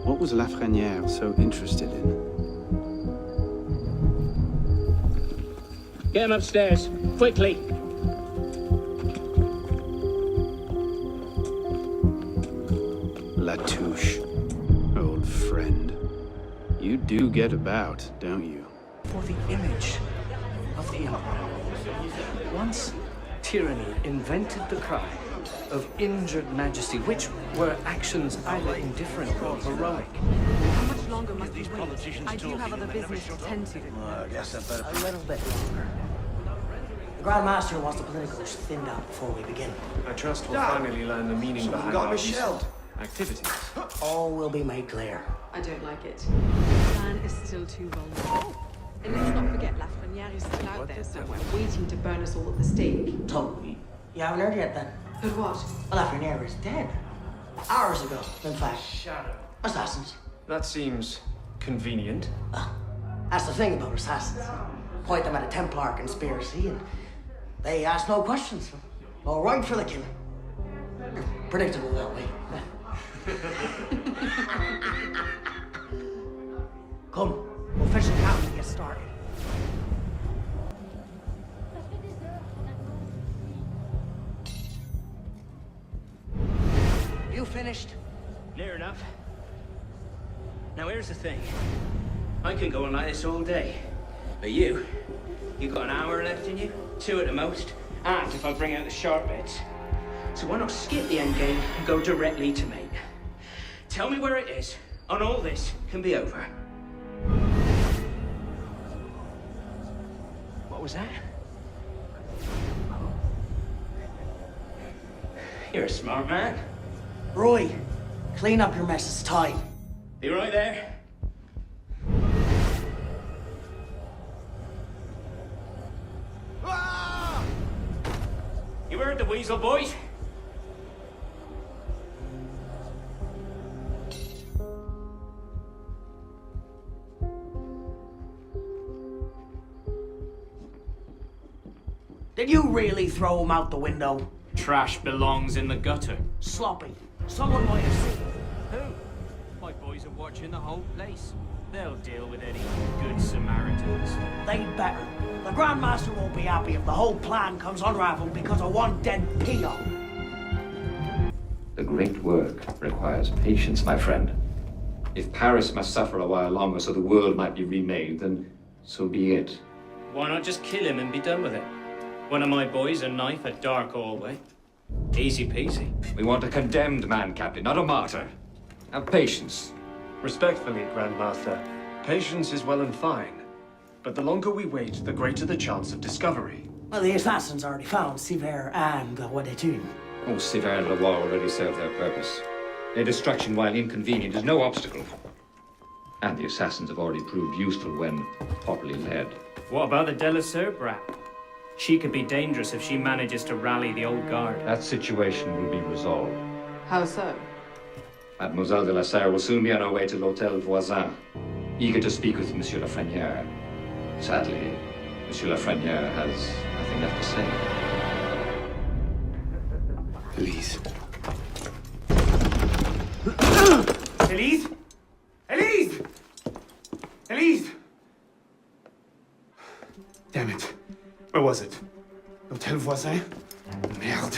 What was Lafreniere so interested in? Get him upstairs, quickly! Latouche, old friend. You do get about, don't you? For the image of the Emperor. Once, tyranny invented the cry of injured majesty, which were actions either indifferent or heroic. How much longer must we wait? I do have other business to tend to. I guess I better... A little bit longer. The Grand Master wants the politicals thinned out before we begin. I trust we'll finally learn the meaning behind our recent activities. All will be made clear. I don't like it. The plan is still too vulnerable. And let's not forget Lafreniere is still out there somewhere, waiting to burn us all at the stake. Totally. You haven't heard yet, then? But what? Lafreniere is dead. Hours ago, in fact. Shadow. Assassins. That seems convenient. That's the thing about assassins. Point them at a Templar conspiracy and they ask no questions. All right for the killing. Predictable that way. Come, get started. You finished? Near enough. Now here's the thing. I could go on like this all day. But you got an hour left in you, 2 at the most, and if I bring out the sharp bits. So why not skip the end game and go directly to me? Tell me where it is, and all this can be over. What was that? You're a smart man. Roy, clean up your mess, it's time. Be right there. You heard the weasel, boys? Did you really throw him out the window? Trash belongs in the gutter. Sloppy. Someone might have seen. Who? My boys are watching the whole place. They'll deal with any good Samaritans. They'd better. The Grand Master won't be happy if the whole plan comes unraveled because of one dead peon. The great work requires patience, my friend. If Paris must suffer a while longer so the world might be remade, then so be it. Why not just kill him and be done with it? One of my boys, a knife, a dark hallway. Easy peasy. We want a condemned man, Captain, not a martyr. Have patience. Respectfully, Grandmaster, patience is well and fine. But the longer we wait, the greater the chance of discovery. Well, the assassins already found Siver and what they do. Oh, Siver and Leroy already served their purpose. Their destruction, while inconvenient, is no obstacle. And the assassins have already proved useful when properly led. What about the Delasser brat? She could be dangerous if she manages to rally the old guard. That situation will be resolved. How so? Mademoiselle de la Serre will soon be on her way to l'Hôtel Voisin, eager to speak with Monsieur Lafrenière. Sadly, Monsieur Lafrenière has nothing left to say. Elise. Elise? Elise! Elise! Damn it. Where was it? L'Hôtel Voisin? Merde.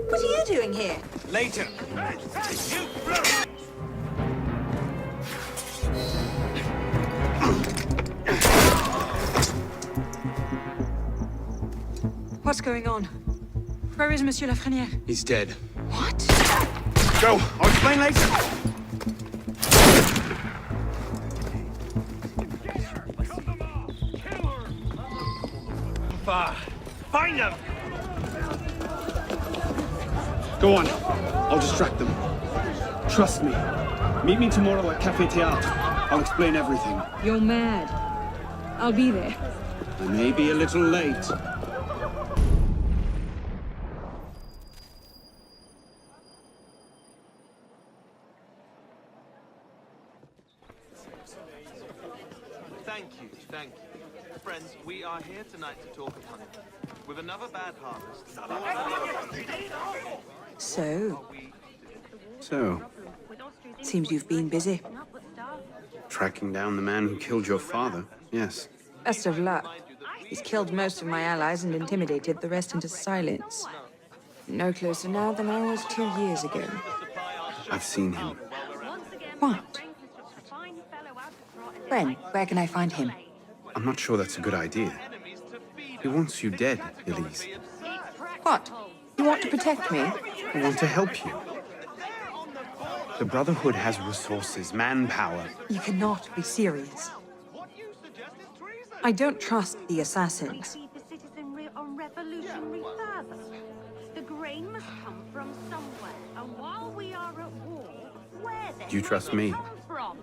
What are you doing here? Later. What's going on? Where is Monsieur Lafrenière? He's dead. What? Go! I'll explain later! Find them! Go on. I'll distract them. Trust me. Meet me tomorrow at Café Théâtre. I'll explain everything. You're mad. I'll be there. I may be a little late. Thank you. Friends, we are here tonight to talk of honey. With another bad harvest. So, Seems you've been busy. Tracking down the man who killed your father, yes. Best of luck. He's killed most of my allies and intimidated the rest into silence. No closer now than I was 2 years ago. I've seen him. What? When? Where can I find him? I'm not sure that's a good idea. He wants you dead, Elise. What? You want to protect me? I want to help you. The Brotherhood has resources, manpower. You cannot be serious. I don't trust the assassins. The grain must come from somewhere, and while we are at war, where then Do you trust me? come from?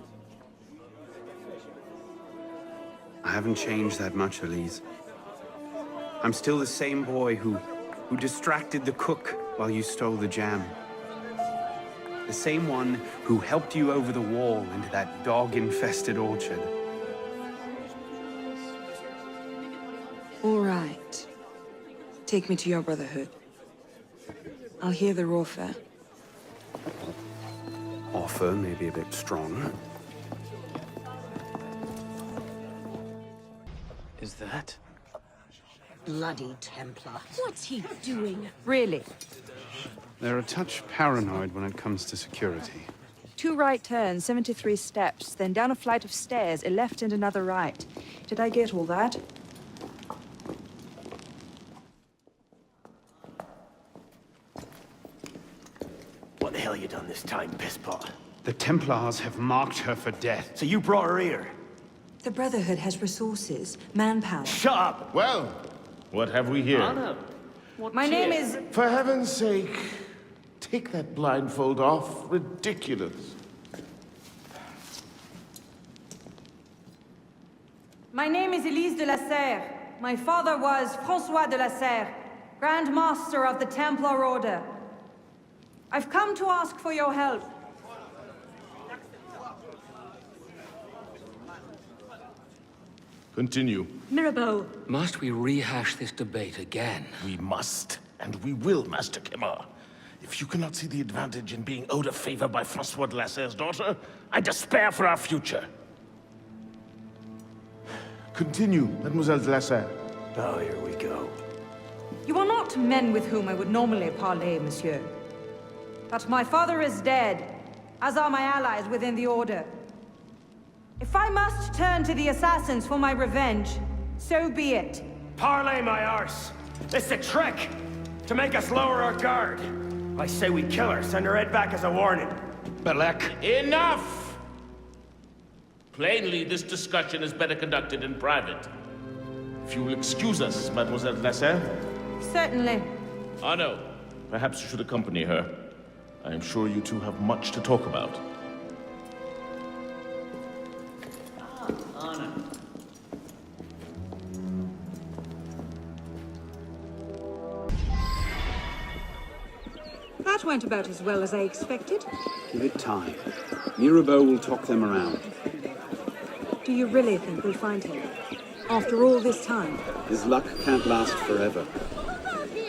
I haven't changed that much, Elise. I'm still the same boy who distracted the cook while you stole the jam. The same one who helped you over the wall into that dog-infested orchard. All right. Take me to your Brotherhood. I'll hear the raw fare. Offer may be a bit strong. Is that? Bloody Templar. What's he doing? Really? They're a touch paranoid when it comes to security. 2 right turns, 73 steps, then down a flight of stairs, a left and another right. Did I get all that? What the hell you done this time, pisspot? The Templars have marked her for death. So you brought her here? The Brotherhood has resources, manpower. Shut up! Well, what have we here? Arno. My name is... For heaven's sake, take that blindfold off. Ridiculous. My name is Elise de la Serre. My father was François de la Serre, Grand Master of the Templar Order. I've come to ask for your help. Continue. Mirabeau. Must we rehash this debate again? We must, and we will, Master Kimmer. If you cannot see the advantage in being owed a favor by François de la Serre's daughter, I despair for our future. Continue, Mademoiselle de la Serre. Oh, here we go. You are not men with whom I would normally parley, monsieur. But my father is dead, as are my allies within the Order. If I must turn to the assassins for my revenge, so be it. Parlay my arse! It's a trick! To make us lower our guard! I say we kill her, send her head back as a warning. Belek. Enough! Plainly, this discussion is better conducted in private. If you will excuse us, Mademoiselle de la Serre. Certainly. Arno, perhaps you should accompany her. I am sure you two have much to talk about. Arno. That went about as well as I expected. Give it time. Mirabeau will talk them around. Do you really think we'll find him? After all this time? His luck can't last forever.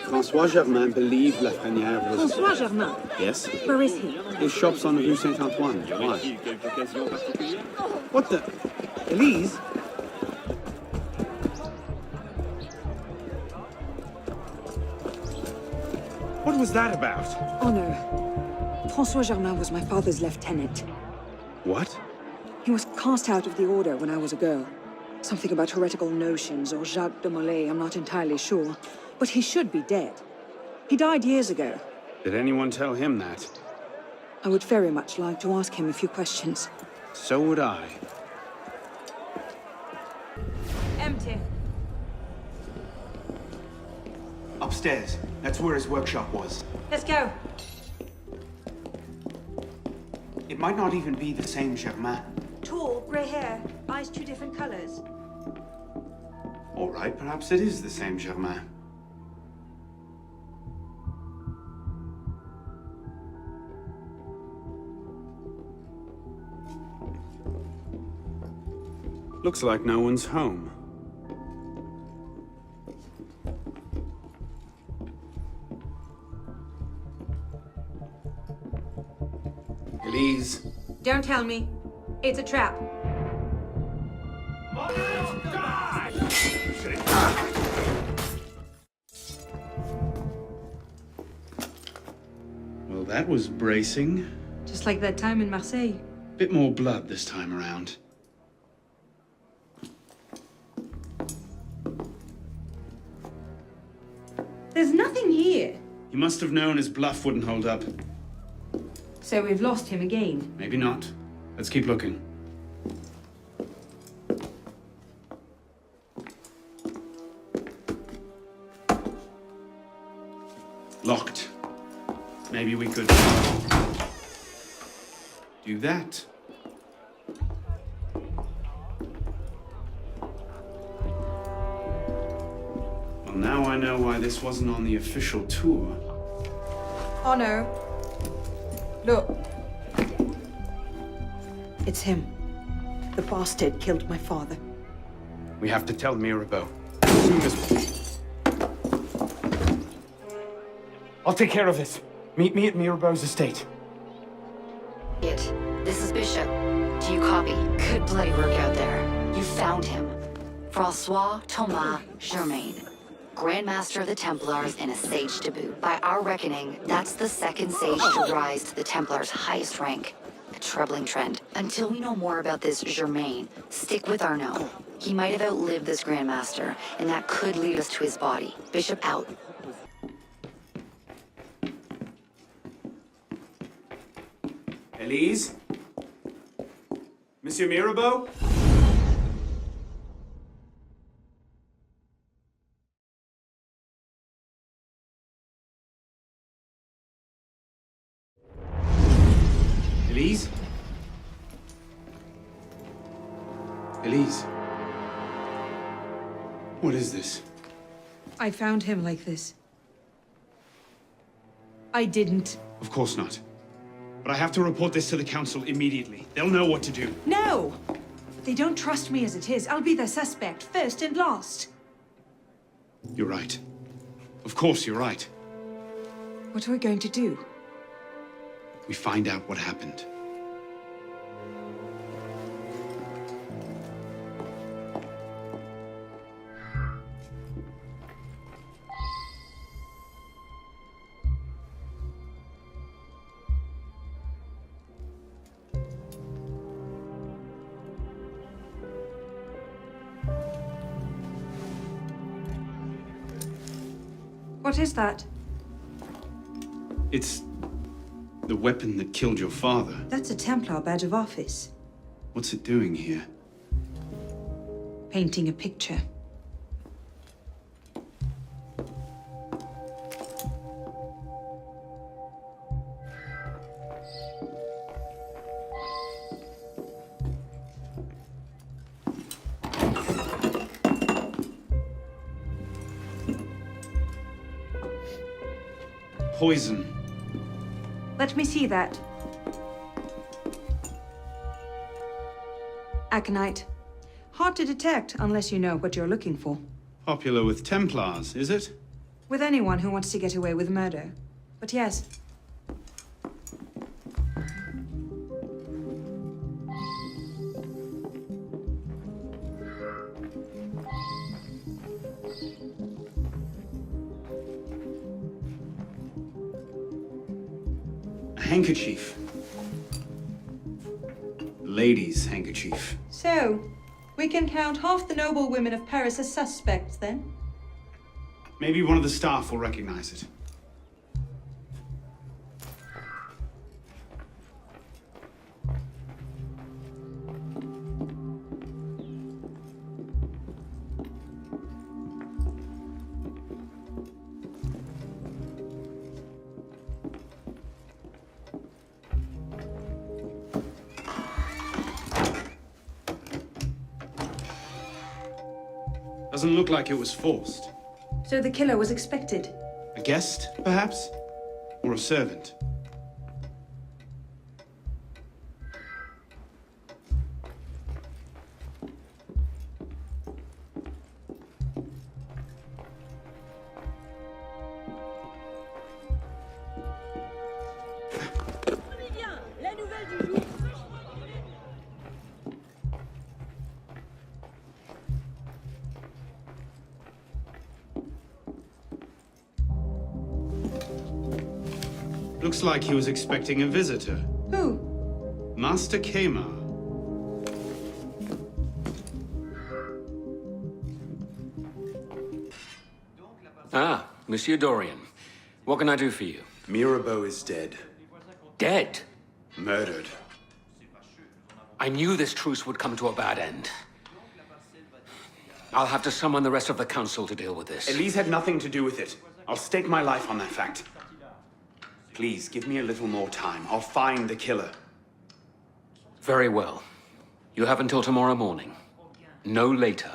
François Germain believed Lafrenière was... François Germain? Yes? Where is he? His shop's on Rue Saint-Antoine. Why? What the... Elise? What was that about? Oh no. François Germain was my father's lieutenant. What? He was cast out of the Order when I was a girl. Something about heretical notions or Jacques de Molay, I'm not entirely sure. But he should be dead. He died years ago. Did anyone tell him that? I would very much like to ask him a few questions. So would I. Empty. Upstairs. That's where his workshop was. Let's go. It might not even be the same Germain. Tall, grey hair, eyes 2 different colors. All right, perhaps it is the same Germain. Looks like no one's home. Elise. Don't tell me. It's a trap. Well, that was bracing. Just like that time in Marseille. Bit more blood this time around. There's nothing here. He must have known his bluff wouldn't hold up. So we've lost him again. Maybe not. Let's keep looking. Locked. Maybe we could do that. Well, now I know why this wasn't on the official tour. Oh no. Look. It's him. The bastard killed my father. We have to tell Mirabeau. As soon as... I'll take care of this. Meet me at Mirabeau's estate. This is Bishop. Do you copy? Good bloody work out there. You found him. Francois Thomas Germain, Grand Master of the Templars and a sage to boot. By our reckoning, that's the second sage to rise to the Templars' highest rank. A troubling trend. Until we know more about this Germain, stick with Arno. He might have outlived this Grand Master, and that could lead us to his body. Bishop out. Elise? Monsieur Mirabeau? Elise? Elise? What is this? I found him like this. I didn't. Of course not. But I have to report this to the council immediately. They'll know what to do. No! They don't trust me as it is. I'll be their suspect, first and last. You're right. Of course you're right. What are we going to do? We find out what happened. What is that? It's the weapon that killed your father. That's a Templar badge of office. What's it doing here? Painting a picture. Poison. Let me see that. Aconite. Hard to detect unless you know what you're looking for. Popular with Templars, is it? With anyone who wants to get away with murder. But yes. Handkerchief. Lady's handkerchief. So, we can count half the noble women of Paris as suspects, then? Maybe one of the staff will recognize it. Doesn't look like it was forced. So the killer was expected? A guest, perhaps? Or a servant? Looks like he was expecting a visitor. Who? Master Kema. Ah, Monsieur Dorian. What can I do for you? Mirabeau is dead. Dead? Murdered. I knew this truce would come to a bad end. I'll have to summon the rest of the council to deal with this. Elise had nothing to do with it. I'll stake my life on that fact. Please, give me a little more time. I'll find the killer. Very well. You have until tomorrow morning. No later.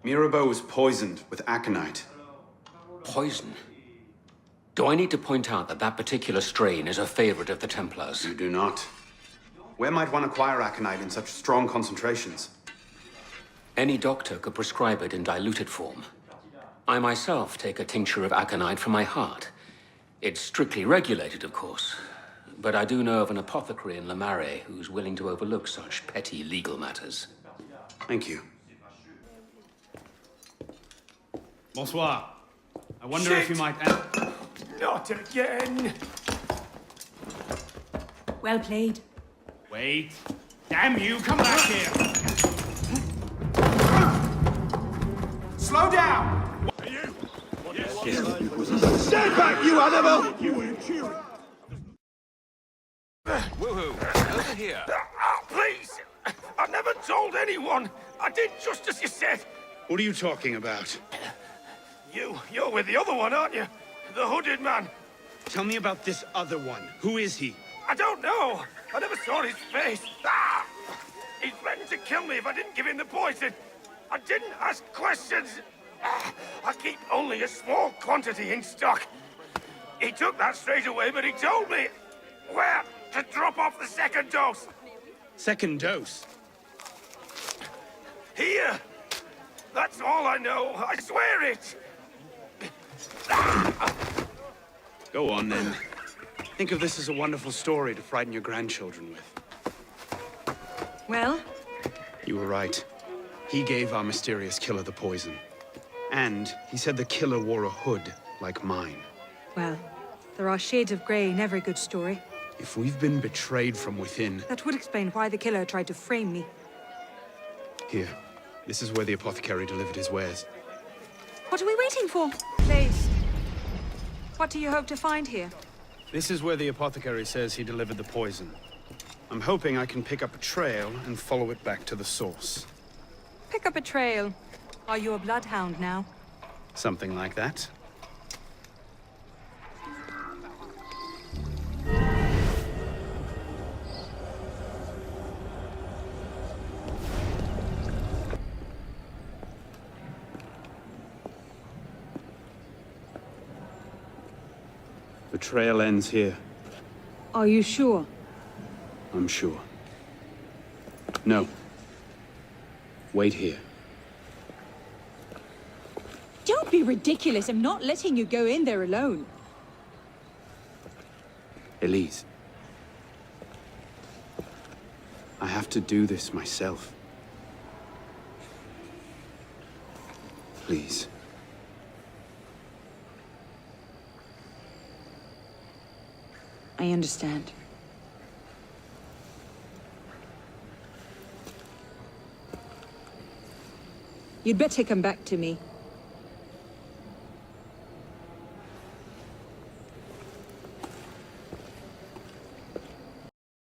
Mirabeau was poisoned with aconite. Poison? Do I need to point out that that particular strain is a favorite of the Templars? You do not. Where might one acquire aconite in such strong concentrations? Any doctor could prescribe it in diluted form. I myself take a tincture of aconite for my heart. It's strictly regulated, of course. But I do know of an apothecary in Le Marais who's willing to overlook such petty legal matters. Thank you. Bonsoir. I wonder if you might... Not again! Well played. Wait. Damn you, come back here! Slow down! Are you? Stand back, you animal! Woohoo! Over here. Please! I never told anyone! I did just as you said! What are you talking about? You're with the other one, aren't you? The hooded man. Tell me about this other one. Who is he? I don't know. I never saw his face. Ah! He threatened to kill me if I didn't give him the poison. I didn't ask questions. Ah! I keep only a small quantity in stock. He took that straight away, but he told me where to drop off the second dose. Second dose? Here. That's all I know. I swear it. Go on, then. Think of this as a wonderful story to frighten your grandchildren with. Well? You were right. He gave our mysterious killer the poison. And he said the killer wore a hood like mine. Well, there are shades of grey in every good story. If we've been betrayed from within... That would explain why the killer tried to frame me. Here. This is where the apothecary delivered his wares. What are we waiting for? Please. What do you hope to find here? This is where the apothecary says he delivered the poison. I'm hoping I can pick up a trail and follow it back to the source. Pick up a trail. Are you a bloodhound now? Something like that. The trail ends here. Are you sure? I'm sure. No. Wait here. Don't be ridiculous. I'm not letting you go in there alone. Elise. I have to do this myself. Please. I understand. You'd better come back to me.